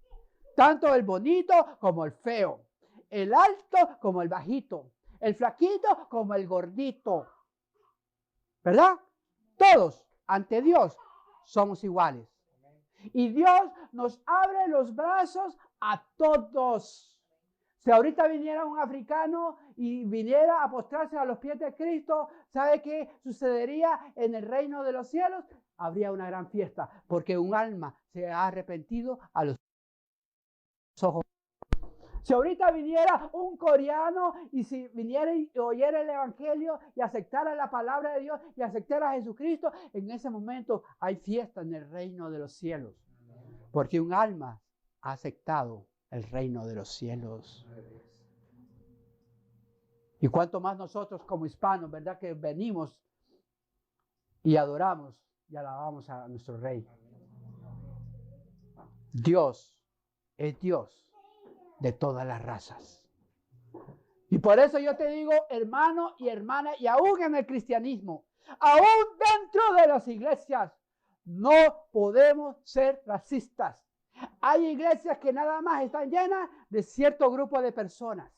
Tanto el bonito como el feo, el alto como el bajito, el flaquito como el gordito. ¿Verdad? Todos ante Dios somos iguales. Y Dios nos abre los brazos a todos. Si ahorita viniera un africano y viniera a postrarse a los pies de Cristo, ¿sabe qué sucedería en el reino de los cielos? Habría una gran fiesta, porque un alma se ha arrepentido a los ojos. Si ahorita viniera un coreano y si viniera y oyera el evangelio y aceptara la palabra de Dios y aceptara a Jesucristo, en ese momento hay fiesta en el reino de los cielos. Porque un alma ha aceptado el reino de los cielos. Y cuanto más nosotros como hispanos, ¿verdad? Que venimos y adoramos y alabamos a nuestro Rey. Dios es Dios de todas las razas. Y por eso yo te digo, hermano y hermana, y aún en el cristianismo, aún dentro de las iglesias, no podemos ser racistas. Hay iglesias que nada más están llenas de cierto grupo de personas.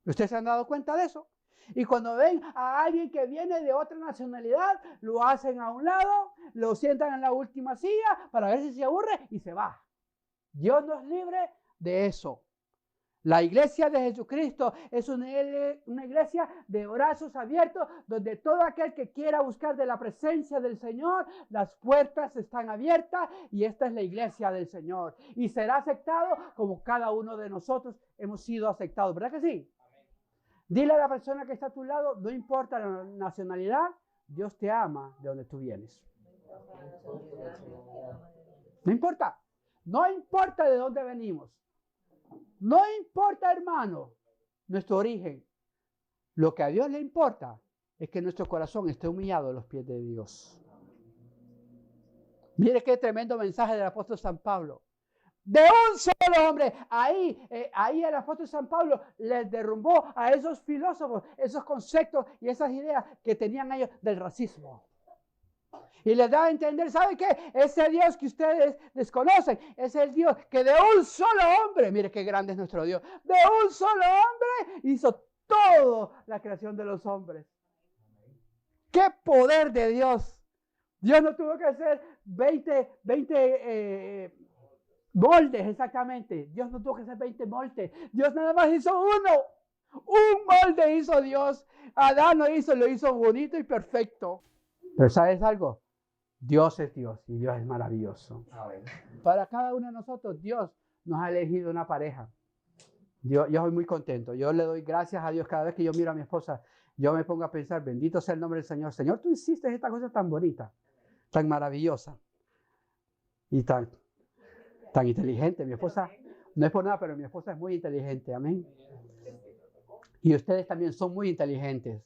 ¿Ustedes se han dado cuenta de eso? Y cuando ven a alguien que viene de otra nacionalidad, lo hacen a un lado, lo sientan en la última silla para ver si se aburre y se va. Dios nos libre de eso. La iglesia de Jesucristo es una iglesia de brazos abiertos, donde todo aquel que quiera buscar de la presencia del Señor, las puertas están abiertas y esta es la iglesia del Señor. Y será aceptado como cada uno de nosotros hemos sido aceptados. ¿Verdad que sí? Dile a la persona que está a tu lado, no importa la nacionalidad, Dios te ama de donde tú vienes. No importa. No importa de dónde venimos. No importa, hermano, nuestro origen. Lo que a Dios le importa es que nuestro corazón esté humillado a los pies de Dios. Mire qué tremendo mensaje del apóstol San Pablo. De un solo hombre. Ahí el apóstol San Pablo les derrumbó a esos filósofos, esos conceptos y esas ideas que tenían ellos del racismo. Y les da a entender, ¿sabe qué? Ese Dios que ustedes desconocen es el Dios que de un solo hombre, mire qué grande es nuestro Dios, de un solo hombre hizo toda la creación de los hombres. ¡Qué poder de Dios! Dios no tuvo que hacer 20 moldes exactamente. Dios no tuvo que hacer 20 moldes. Dios nada más hizo uno. Un molde hizo Dios. Adán lo hizo bonito y perfecto. Pero ¿sabes algo? Dios es Dios y Dios es maravilloso. Para cada uno de nosotros, Dios nos ha elegido una pareja. Yo soy muy contento. Yo le doy gracias a Dios cada vez que yo miro a mi esposa. Yo me pongo a pensar, bendito sea el nombre del Señor. Señor, tú hiciste esta cosa tan bonita, tan maravillosa y tan inteligente. Mi esposa, no es por nada, pero mi esposa es muy inteligente. Amén. Y ustedes también son muy inteligentes,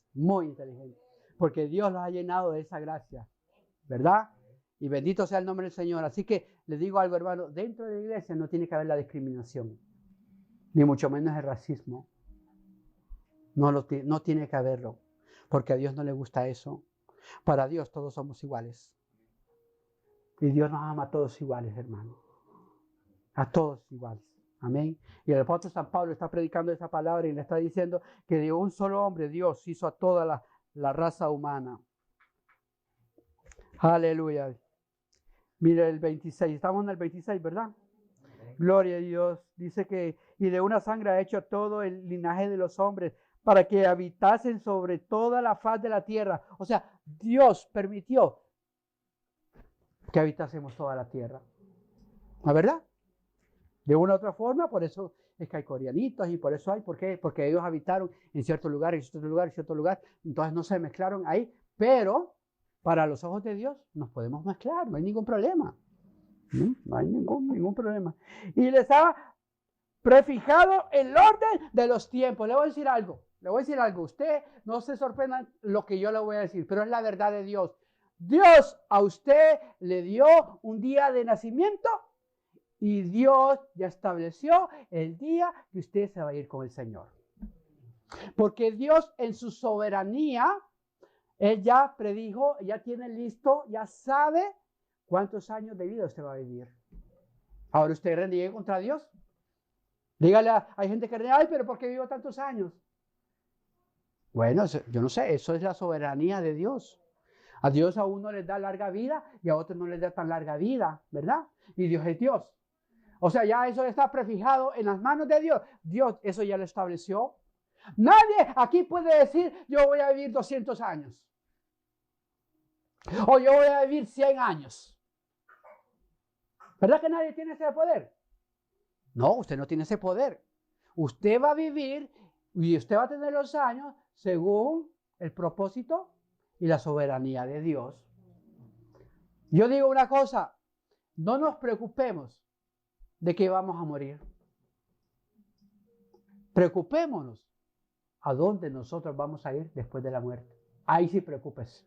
porque Dios los ha llenado de esa gracia. ¿Verdad? Y bendito sea el nombre del Señor. Así que les digo algo, hermano, dentro de la iglesia no tiene que haber la discriminación, ni mucho menos el racismo. No tiene que haberlo, porque a Dios no le gusta eso. Para Dios todos somos iguales. Y Dios nos ama a todos iguales, hermano. A todos iguales. Amén. Y el apóstol San Pablo está predicando esa palabra y le está diciendo que de un solo hombre Dios hizo a toda la raza humana. Aleluya. Mire el 26. Estamos en el 26, ¿verdad? Gloria a Dios. Dice que, y de una sangre ha hecho todo el linaje de los hombres para que habitasen sobre toda la faz de la tierra. O sea, Dios permitió que habitásemos toda la tierra. ¿No es verdad? De una u otra forma, por eso es que hay coreanitos y por eso hay, ¿por qué? Porque ellos habitaron en cierto lugar, en cierto lugar, en cierto lugar. Entonces no se mezclaron ahí. Pero para los ojos de Dios nos podemos mezclar, no hay ningún problema. No hay ningún problema. Y les ha prefijado el orden de los tiempos. Le voy a decir algo. Usted no se sorprenda lo que yo le voy a decir, pero es la verdad de Dios. Dios a usted le dio un día de nacimiento y Dios ya estableció el día que usted se va a ir con el Señor. Porque Dios en su soberanía, Él ya predijo, ya tiene listo, ya sabe cuántos años de vida usted va a vivir. Ahora usted reniegue contra Dios. Dígale, hay gente que reniega, ay, pero ¿por qué vivo tantos años? Bueno, yo no sé, eso es la soberanía de Dios. A Dios a uno les da larga vida y a otros no les da tan larga vida, ¿verdad? Y Dios es Dios. O sea, ya eso está prefijado en las manos de Dios. Dios eso ya lo estableció. Nadie aquí puede decir, yo voy a vivir 200 años. O yo voy a vivir 100 años. ¿Verdad que nadie tiene ese poder? No, usted no tiene ese poder. Usted va a vivir y usted va a tener los años según el propósito y la soberanía de Dios. Yo digo una cosa, no nos preocupemos de que vamos a morir. Preocupémonos a dónde nosotros vamos a ir después de la muerte. Ahí sí preocúpese.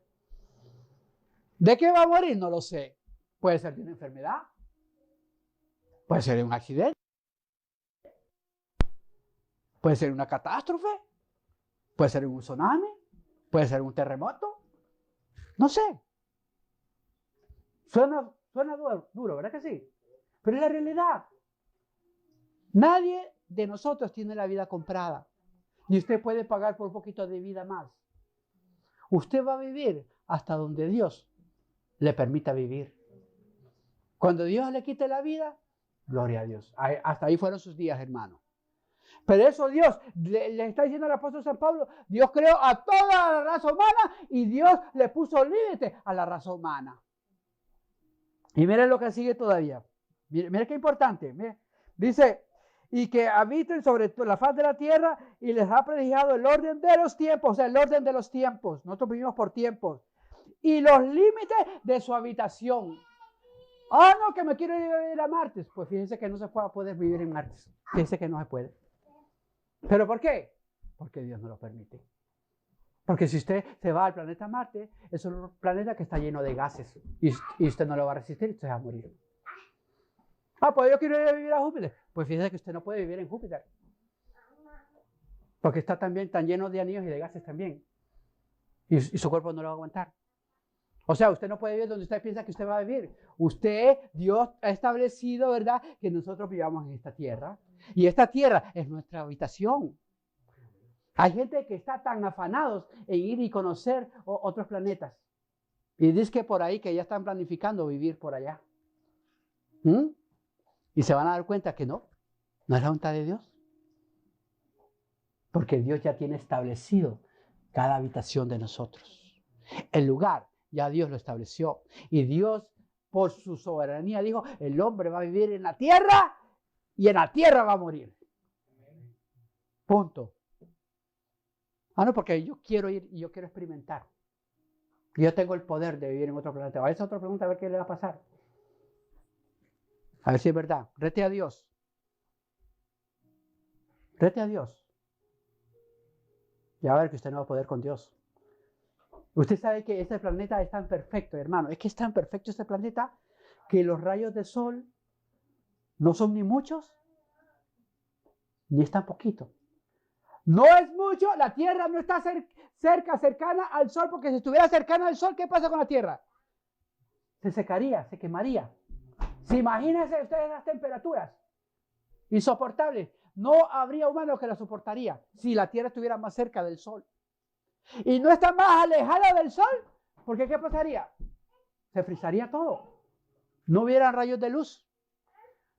¿De qué va a morir? No lo sé. Puede ser de una enfermedad. Puede ser de un accidente. Puede ser una catástrofe. Puede ser un tsunami. Puede ser un terremoto. No sé. Suena duro, ¿verdad que sí? Pero es la realidad. Nadie de nosotros tiene la vida comprada. Ni usted puede pagar por un poquito de vida más. Usted va a vivir hasta donde Dios le permita vivir. Cuando Dios le quite la vida, gloria a Dios. Hasta ahí fueron sus días, hermano. Pero eso Dios, le está diciendo al apóstol San Pablo, Dios creó a toda la raza humana y Dios le puso límite a la raza humana. Y miren lo que sigue todavía. Miren qué importante. Miren. Dice, y que habiten sobre la faz de la tierra y les ha predicado el orden de los tiempos, o sea, el orden de los tiempos. Nosotros vivimos por tiempos. Y los límites de su habitación. Ah, no, que me quiero ir a Marte. Pues fíjense que no se va a poder vivir en Marte. Fíjense que no se puede. ¿Pero por qué? Porque Dios no lo permite. Porque si usted se va al planeta Marte, es un planeta que está lleno de gases. Y usted no lo va a resistir y usted va a morir. Ah, pues yo quiero ir a vivir a Júpiter. Pues fíjese que usted no puede vivir en Júpiter. Porque está también tan lleno de anillos y de gases también. Y su cuerpo no lo va a aguantar. O sea, usted no puede vivir donde usted piensa que usted va a vivir. Dios ha establecido, ¿verdad?, que nosotros vivamos en esta tierra. Y esta tierra es nuestra habitación. Hay gente que está tan afanados en ir y conocer otros planetas. Y dice que por ahí que ya están planificando vivir por allá. Y se van a dar cuenta que no es la voluntad de Dios. Porque Dios ya tiene establecido cada habitación de nosotros. El lugar ya Dios lo estableció. Y Dios, por su soberanía, dijo, el hombre va a vivir en la tierra y en la tierra va a morir. Punto. Ah, no, porque yo quiero ir y yo quiero experimentar. Yo tengo el poder de vivir en otro planeta. A esa otra pregunta, a ver qué le va a pasar. A ver si es verdad. Rete a Dios. Rete a Dios. Y a ver que usted no va a poder con Dios. Usted sabe que este planeta es tan perfecto, hermano. Es que es tan perfecto este planeta que los rayos del sol no son ni muchos, ni es tan poquito. No es mucho, la Tierra no está cercana al Sol, porque si estuviera cercana al Sol, ¿qué pasa con la Tierra? Se secaría, se quemaría. Si imagínense ustedes las temperaturas insoportables, no habría humano que la soportaría si la Tierra estuviera más cerca del Sol. Y no está más alejada del Sol, porque ¿qué pasaría? Se frisaría todo. No hubiera rayos de luz.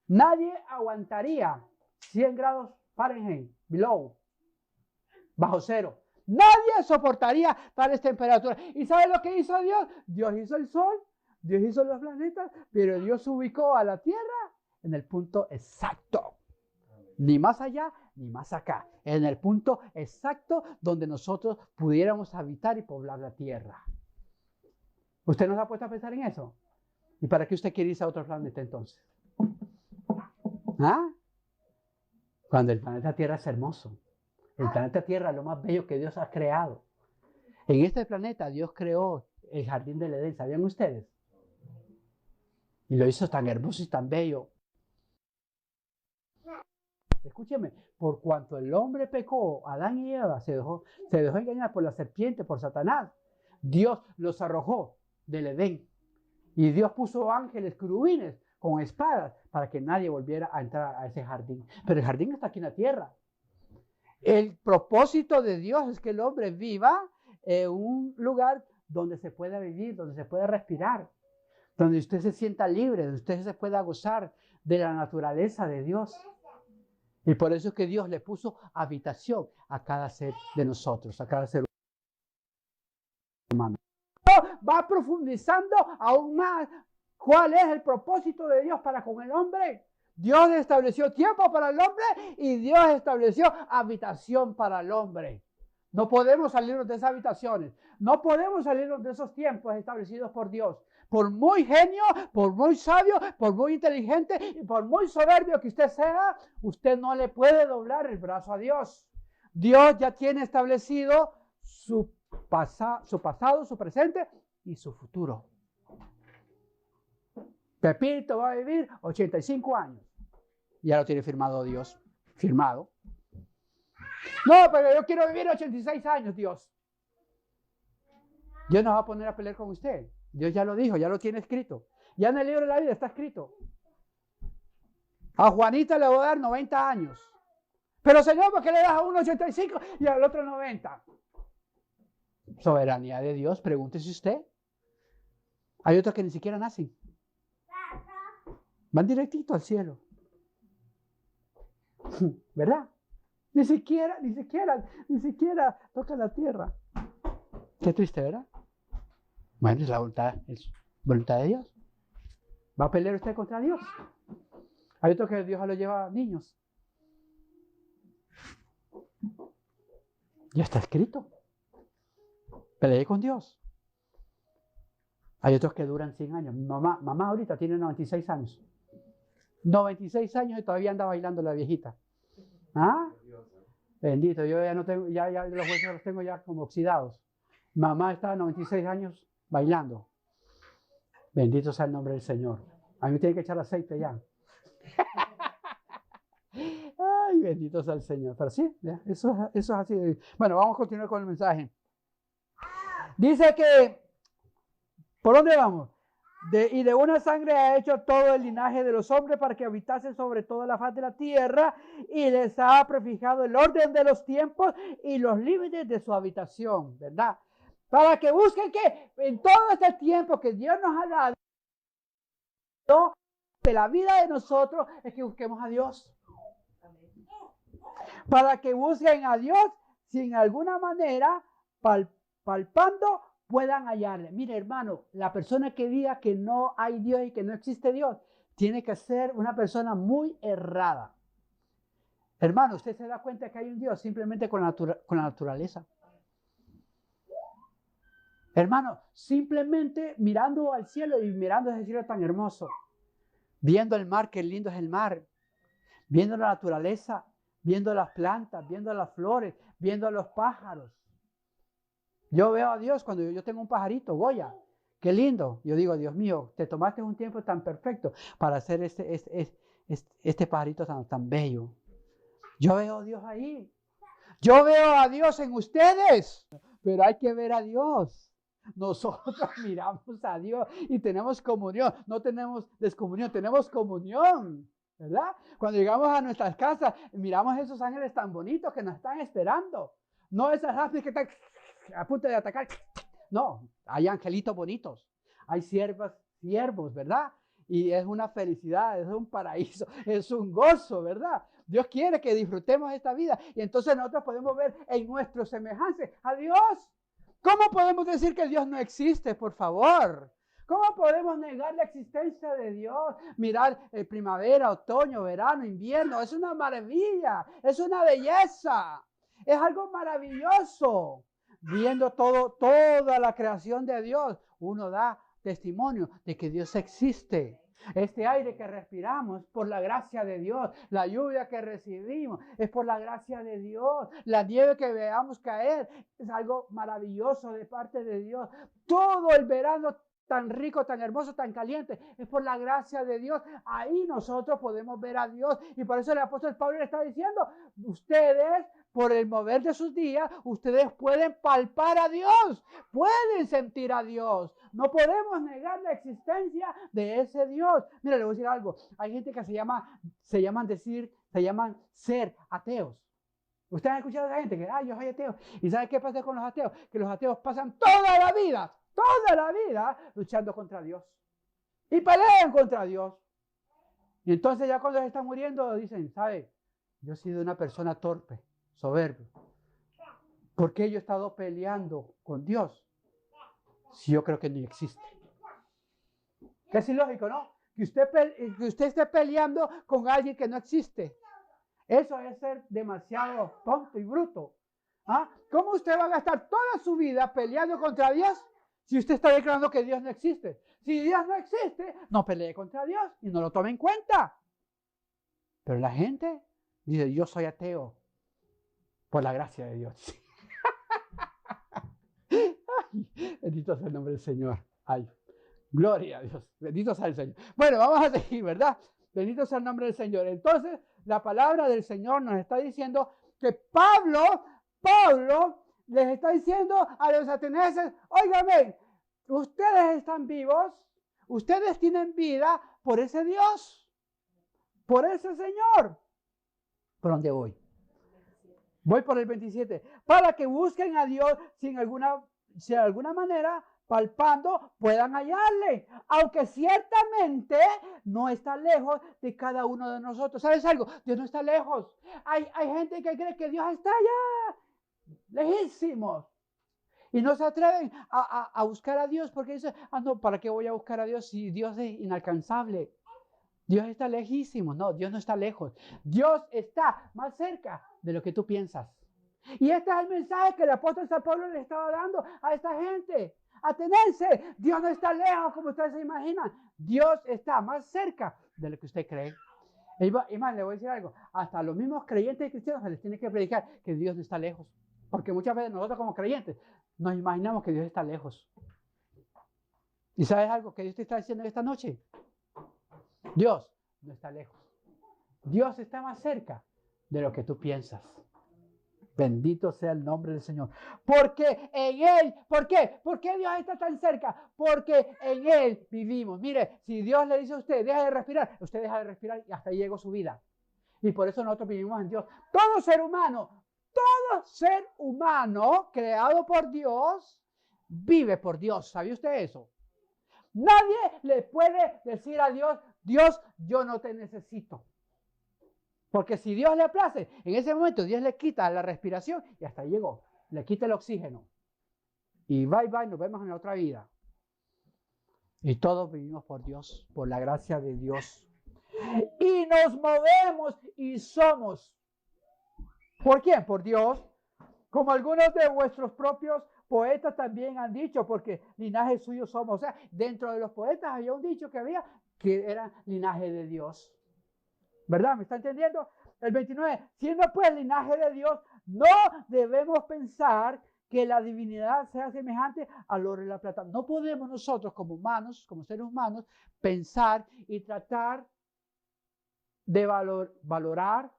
Nadie aguantaría 100 grados Fahrenheit, below. Bajo cero. Nadie soportaría tales temperaturas. ¿Y sabe lo que hizo Dios? Dios hizo el sol, Dios hizo los planetas, pero Dios ubicó a la Tierra en el punto exacto. Ni más allá, ni más acá. En el punto exacto donde nosotros pudiéramos habitar y poblar la Tierra. ¿Usted no se ha puesto a pensar en eso? ¿Y para qué usted quiere irse a otro planeta entonces? ¿Ah? Cuando el planeta Tierra es hermoso. El planeta Tierra es lo más bello que Dios ha creado. En este planeta Dios creó el jardín del Edén, ¿sabían ustedes? Y lo hizo tan hermoso y tan bello. Escúcheme, por cuanto el hombre pecó, Adán y Eva se dejó engañar por la serpiente, por Satanás, Dios los arrojó del Edén. Y Dios puso ángeles, querubines, con espadas, para que nadie volviera a entrar a ese jardín. Pero el jardín está aquí en la tierra. El propósito de Dios es que el hombre viva en un lugar donde se pueda vivir, donde se pueda respirar, donde usted se sienta libre, donde usted se pueda gozar de la naturaleza de Dios. Y por eso es que Dios le puso habitación a cada ser de nosotros, a cada ser humano. Va profundizando aún más cuál es el propósito de Dios para con el hombre. Dios estableció tiempo para el hombre y Dios estableció habitación para el hombre. No podemos salirnos de esas habitaciones. No podemos salirnos de esos tiempos establecidos por Dios. Por muy genio, por muy sabio, por muy inteligente y por muy soberbio que usted sea, usted no le puede doblar el brazo a Dios. Dios ya tiene establecido su pasado, su presente y su futuro. Pepito va a vivir 85 años. Ya lo tiene firmado Dios. Firmado. No, pero yo quiero vivir 86 años, Dios. Dios no va a poner a pelear con usted. Dios ya lo dijo, ya lo tiene escrito. Ya en el libro de la vida está escrito. A Juanita le voy a dar 90 años. Pero Señor, ¿por qué le das a uno 85 y al otro 90? Soberanía de Dios, pregúntese usted. Hay otros que ni siquiera nacen. Van directito al cielo. ¿Verdad? Ni siquiera toca la tierra. Qué triste, ¿verdad? Bueno, es voluntad de Dios. ¿Va a pelear usted contra Dios? Hay otros que Dios lo lleva a niños. Ya está escrito. Peleé con Dios. Hay otros que duran 100 años. Mamá ahorita tiene 96 años. 96 años y todavía anda bailando la viejita. ¿Ah? Bendito, yo ya no tengo, ya los huesos los tengo ya como oxidados. Mamá está a 96 años bailando. Bendito sea el nombre del Señor. A mí me tiene que echar aceite ya. Ay, bendito sea el Señor. Pero sí, eso es así. Bueno, vamos a continuar con el mensaje. Dice que, ¿por dónde vamos? Y de una sangre ha hecho todo el linaje de los hombres para que habitasen sobre toda la faz de la tierra y les ha prefijado el orden de los tiempos y los límites de su habitación, ¿verdad? Para que busquen que en todo este tiempo que Dios nos ha dado de la vida de nosotros es que busquemos a Dios. Para que busquen a Dios si en alguna manera palpando puedan hallarle. Mire, hermano, la persona que diga que no hay Dios y que no existe Dios, tiene que ser una persona muy errada. Hermano, usted se da cuenta que hay un Dios simplemente con la naturaleza. Hermano, simplemente mirando al cielo y mirando ese cielo tan hermoso, viendo el mar, qué lindo es el mar, viendo la naturaleza, viendo las plantas, viendo las flores, viendo a los pájaros. Yo veo a Dios cuando yo tengo un pajarito, Goya. Qué lindo. Yo digo, Dios mío, te tomaste un tiempo tan perfecto para hacer este pajarito tan bello. Yo veo a Dios ahí. Yo veo a Dios en ustedes. Pero hay que ver a Dios. Nosotros miramos a Dios y tenemos comunión. No tenemos descomunión, tenemos comunión. ¿Verdad? Cuando llegamos a nuestras casas, miramos a esos ángeles tan bonitos que nos están esperando. No esas aves que están a punto de atacar. No, hay angelitos bonitos, hay siervos, ¿verdad? Y es una felicidad, es un paraíso, es un gozo, ¿verdad? Dios quiere que disfrutemos esta vida y entonces nosotros podemos ver en nuestros semejantes a Dios. ¿Cómo podemos decir que Dios no existe, por favor? ¿Cómo podemos negar la existencia de Dios? Mirar primavera, otoño, verano, invierno, es una maravilla, es una belleza, es algo maravilloso. viendo toda la creación de Dios, uno da testimonio de que Dios existe. Este aire que respiramos es por la gracia de Dios. La lluvia que recibimos es por la gracia de Dios. La nieve que veamos caer es algo maravilloso de parte de Dios. Todo el verano tan rico, tan hermoso, tan caliente, es por la gracia de Dios. Ahí nosotros podemos ver a Dios. Y por eso el apóstol Pablo le está diciendo, ustedes, por el mover de sus días, ustedes pueden palpar a Dios, pueden sentir a Dios. No podemos negar la existencia de ese Dios. Mira, le voy a decir algo. Hay gente que se llaman ser ateos. Ustedes han escuchado a esa gente que, yo soy ateo. ¿Y saben qué pasa con los ateos? Que los ateos pasan toda la vida luchando contra Dios. Y pelean contra Dios. Y entonces ya cuando se están muriendo dicen, ¿sabe? Yo he sido una persona torpe, soberbio. ¿Por qué yo he estado peleando con Dios? Si yo creo que ni existe. Que es ilógico, ¿no? Que usted esté peleando con alguien que no existe. Eso es ser demasiado tonto y bruto. ¿Ah? ¿Cómo usted va a gastar toda su vida peleando contra Dios si usted está declarando que Dios no existe? Si Dios no existe, no pelee contra Dios y no lo tome en cuenta. Pero la gente dice, yo soy ateo por la gracia de Dios. Ay, bendito sea el nombre del Señor. Ay, gloria a Dios. Bendito sea el Señor. Bueno, vamos a seguir, ¿verdad? Bendito sea el nombre del Señor. Entonces, la palabra del Señor nos está diciendo que Pablo les está diciendo a los atenienses, óigame, ustedes están vivos, ustedes tienen vida por ese Dios, por ese Señor. ¿Por dónde voy? Voy por el 27. Para que busquen a Dios si de alguna manera, palpando, puedan hallarle. Aunque ciertamente no está lejos de cada uno de nosotros. ¿Sabes algo? Dios no está lejos. Hay gente que cree que Dios está allá, lejísimos. Y no se atreven a buscar a Dios porque dicen, no, ¿para qué voy a buscar a Dios si Dios es inalcanzable? Dios está lejísimo. No, Dios no está lejos. Dios está más cerca de lo que tú piensas. Y este es el mensaje que el apóstol San Pablo le estaba dando a esta gente. Atenense, Dios no está lejos como ustedes se imaginan. Dios está más cerca de lo que usted cree. Y más, le voy a decir algo. Hasta a los mismos creyentes y cristianos se les tiene que predicar que Dios no está lejos. Porque muchas veces nosotros como creyentes nos imaginamos que Dios está lejos. ¿Y sabes algo que Dios te está diciendo esta noche? Dios no está lejos. Dios está más cerca de lo que tú piensas. Bendito sea el nombre del Señor. Porque en Él, ¿por qué? ¿Por qué Dios está tan cerca? Porque en Él vivimos. Mire, si Dios le dice a usted, deja de respirar, usted deja de respirar y hasta ahí llegó su vida. Y por eso nosotros vivimos en Dios. Todo ser humano creado por Dios, vive por Dios. ¿Sabía usted eso? Nadie le puede decir a Dios, Dios, yo no te necesito. Porque si Dios le place, en ese momento Dios le quita la respiración y hasta ahí llegó. Le quita el oxígeno. Y bye bye, nos vemos en la otra vida. Y todos vivimos por Dios, por la gracia de Dios. Y nos movemos y somos. ¿Por quién? Por Dios. Como algunos de vuestros propios poetas también han dicho, porque linaje suyo somos. O sea, dentro de los poetas había un dicho que era linaje de Dios. ¿Verdad? ¿Me está entendiendo? El 29. Siendo pues linaje de Dios, no debemos pensar que la divinidad sea semejante al oro y la plata. No podemos nosotros como humanos, como seres humanos, pensar y tratar de valorar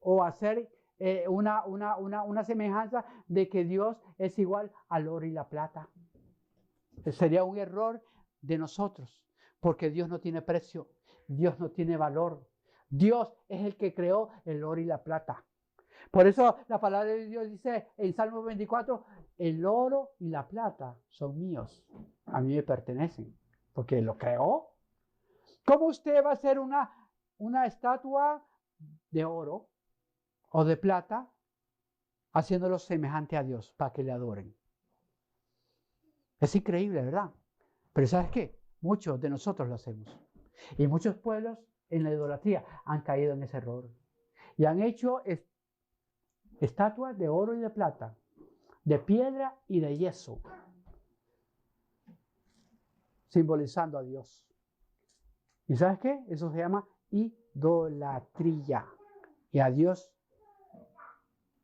o hacer una semejanza de que Dios es igual al oro y la plata. Sería un error de nosotros, porque Dios no tiene precio, Dios no tiene valor. Dios es el que creó el oro y la plata. Por eso la palabra de Dios dice en Salmo 24, el oro y la plata son míos, a mí me pertenecen, porque lo creó. ¿Cómo usted va a hacer una estatua de oro o de plata haciéndolo semejante a Dios para que le adoren? Es increíble, ¿verdad? Pero ¿sabes qué? Muchos de nosotros lo hacemos. Y muchos pueblos en la idolatría han caído en ese error. Y han hecho estatuas de oro y de plata, de piedra y de yeso, simbolizando a Dios. ¿Y sabes qué? Eso se llama idolatría. Y a Dios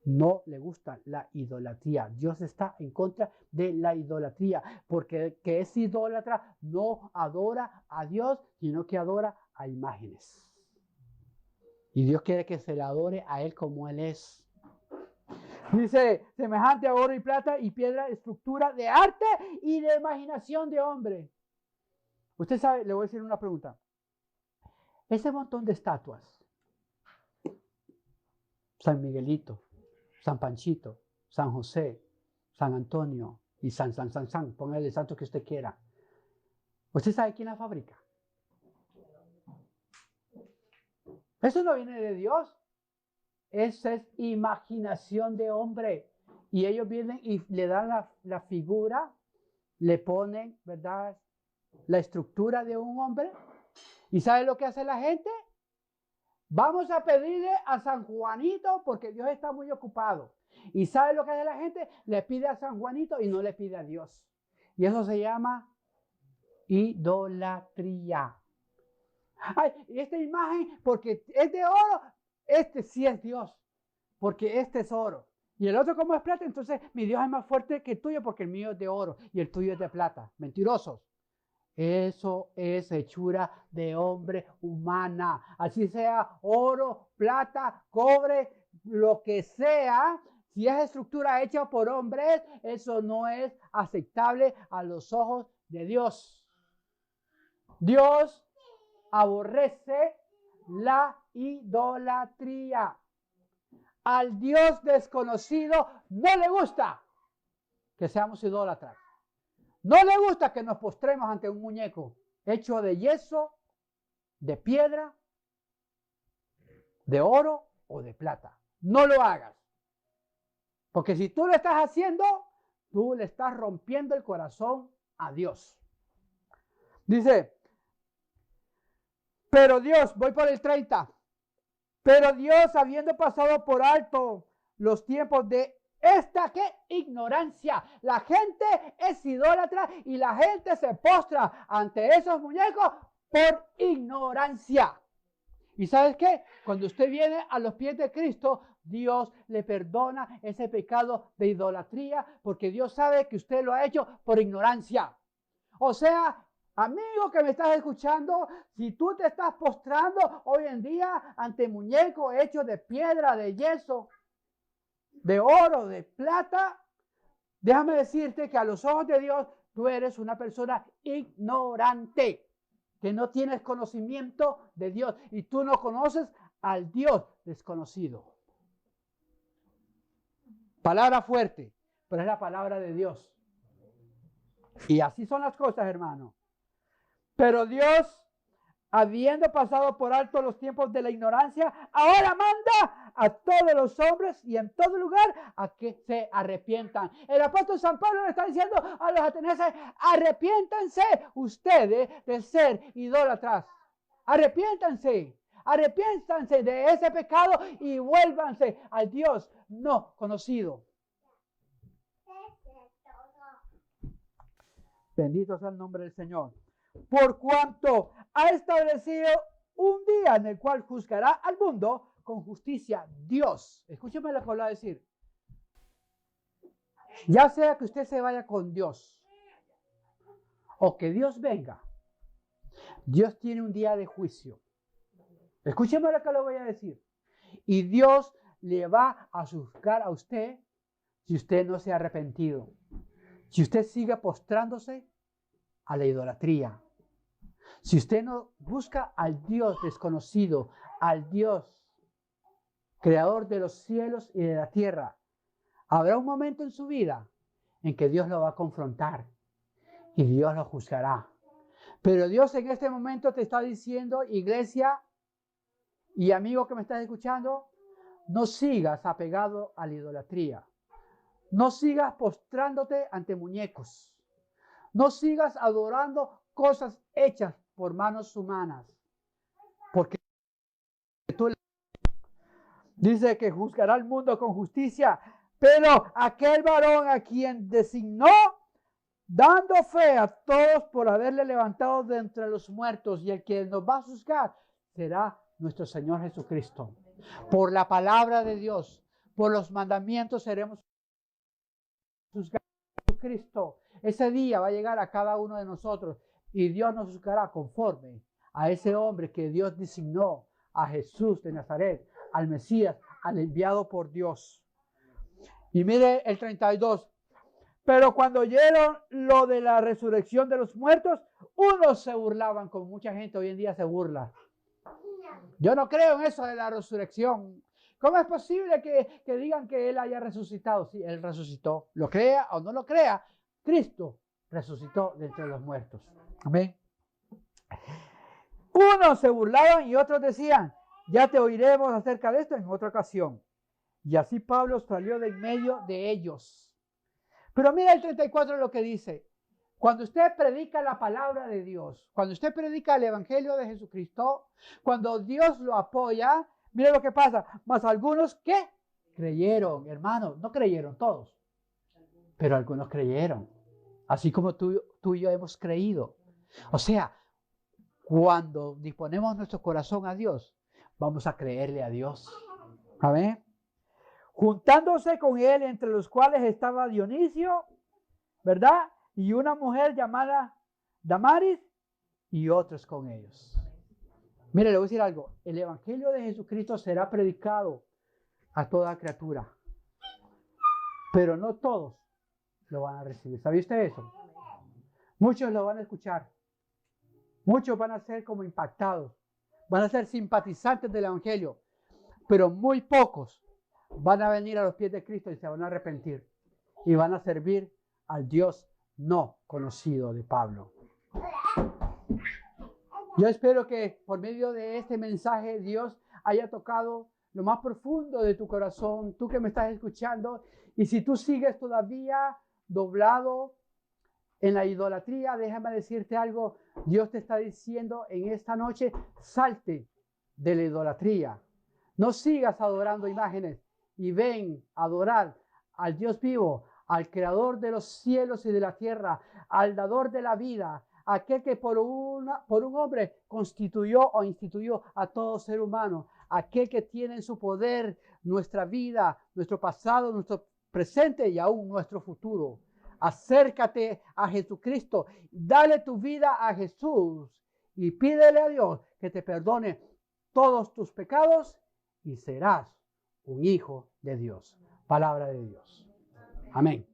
no le gusta la idolatría. Dios está en contra de la idolatría, porque el que es idólatra no adora a Dios, sino que adora a imágenes. Y Dios quiere que se le adore a Él como Él es. Dice, semejante a oro y plata y piedra, estructura de arte y de imaginación de hombre. Usted sabe, le voy a decir una pregunta. Ese montón de estatuas, San Miguelito, San Panchito, San José, San Antonio y San, póngale el santo que usted quiera. ¿Usted sabe quién la fabrica? Eso no viene de Dios. Esa es imaginación de hombre. Y ellos vienen y le dan la figura, le ponen, ¿verdad?, la estructura de un hombre. ¿Y sabe lo que hace la gente? Vamos a pedirle a San Juanito porque Dios está muy ocupado. ¿Y sabe lo que hace la gente? Le pide a San Juanito y no le pide a Dios. Y eso se llama idolatría. Ay, esta imagen, porque es de oro, este sí es Dios, porque este es oro. Y el otro, como es plata, entonces mi Dios es más fuerte que el tuyo porque el mío es de oro y el tuyo es de plata. Mentirosos. Eso es hechura de hombre humana. Así sea oro, plata, cobre, lo que sea. Si es estructura hecha por hombres, eso no es aceptable a los ojos de Dios. Dios aborrece la idolatría. Al Dios desconocido no le gusta que seamos idólatras. No le gusta que nos postremos ante un muñeco hecho de yeso, de piedra, de oro o de plata. No lo hagas. Porque si tú lo estás haciendo, tú le estás rompiendo el corazón a Dios. Dice, pero Dios, voy por el 30. Pero Dios, habiendo pasado por alto los tiempos de esta, ¿qué? Ignorancia. La gente es idólatra y la gente se postra ante esos muñecos por ignorancia. ¿Y sabes qué? Cuando usted viene a los pies de Cristo, Dios le perdona ese pecado de idolatría porque Dios sabe que usted lo ha hecho por ignorancia. O sea, amigo que me estás escuchando, si tú te estás postrando hoy en día ante muñecos hechos de piedra, de yeso, de oro, de plata, déjame decirte que a los ojos de Dios tú eres una persona ignorante, que no tienes conocimiento de Dios y tú no conoces al Dios desconocido. Palabra fuerte, pero es la palabra de Dios. Y así son las cosas, hermano. Pero Dios, habiendo pasado por alto los tiempos de la ignorancia, ahora manda a todos los hombres y en todo lugar a que se arrepientan. El apóstol San Pablo le está diciendo a los atenienses, arrepiéntanse ustedes de ser idólatras. Arrepiéntanse de ese pecado y vuélvanse al Dios no conocido. Bendito sea el nombre del Señor. Por cuanto ha establecido un día en el cual juzgará al mundo con justicia. Dios, escúcheme lo que voy a decir. Ya sea que usted se vaya con Dios o que Dios venga, Dios tiene un día de juicio. Escúcheme lo que le voy a decir. Y Dios le va a juzgar a usted si usted no se ha arrepentido. Si usted sigue postrándose a la idolatría. Si usted no busca al Dios desconocido, al Dios creador de los cielos y de la tierra, habrá un momento en su vida en que Dios lo va a confrontar y Dios lo juzgará. Pero Dios en este momento te está diciendo, iglesia y amigo que me estás escuchando, no sigas apegado a la idolatría. No sigas postrándote ante muñecos. No sigas adorando cosas hechas por manos humanas. Porque tú dice que juzgará al mundo con justicia Pero aquel varón a quien designó, dando fe a todos por haberle levantado de entre los muertos, y el que nos va a juzgar será nuestro Señor Jesucristo. Por la palabra de Dios, por los mandamientos seremos juzgados por Jesucristo. Ese día va a llegar a cada uno de nosotros y Dios nos juzgará conforme a ese hombre que Dios designó, a Jesús de Nazaret, al Mesías, al enviado por Dios. Y mire el 32. Pero cuando oyeron lo de la resurrección de los muertos, unos se burlaban, como mucha gente hoy en día se burla. Yo no creo en eso de la resurrección. ¿Cómo es posible que digan que Él haya resucitado? Sí, Él resucitó. Lo crea o no lo crea, Cristo resucitó de entre los muertos. Amén. Unos se burlaban y otros decían, ya te oiremos acerca de esto en otra ocasión. Y así Pablo salió de en medio de ellos. Pero mira el 34 lo que dice. Cuando usted predica la palabra de Dios, cuando usted predica el evangelio de Jesucristo, cuando Dios lo apoya, mire lo que pasa. Mas algunos que creyeron, hermanos, no creyeron todos, pero algunos creyeron. Así como tú y yo hemos creído. O sea, cuando disponemos nuestro corazón a Dios, vamos a creerle a Dios. Amén. Juntándose con él, entre los cuales estaba Dionisio, ¿verdad? Y una mujer llamada Damaris y otros con ellos. Mire, le voy a decir algo. El evangelio de Jesucristo será predicado a toda criatura, pero no todos lo van a recibir. ¿Sabe usted eso? Muchos lo van a escuchar. Muchos van a ser como impactados. Van a ser simpatizantes del evangelio, pero muy pocos van a venir a los pies de Cristo y se van a arrepentir y van a servir al Dios no conocido de Pablo. Yo espero que por medio de este mensaje Dios haya tocado lo más profundo de tu corazón, tú que me estás escuchando, y si tú sigues todavía doblado en la idolatría, déjame decirte algo, Dios te está diciendo en esta noche, salte de la idolatría, no sigas adorando imágenes y ven a adorar al Dios vivo, al creador de los cielos y de la tierra, al dador de la vida, aquel que por un hombre constituyó o instituyó a todo ser humano, aquel que tiene en su poder nuestra vida, nuestro pasado, nuestro presente y aún nuestro futuro. Acércate a Jesucristo, dale tu vida a Jesús y pídele a Dios que te perdone todos tus pecados y serás un hijo de Dios. Palabra de Dios. Amén.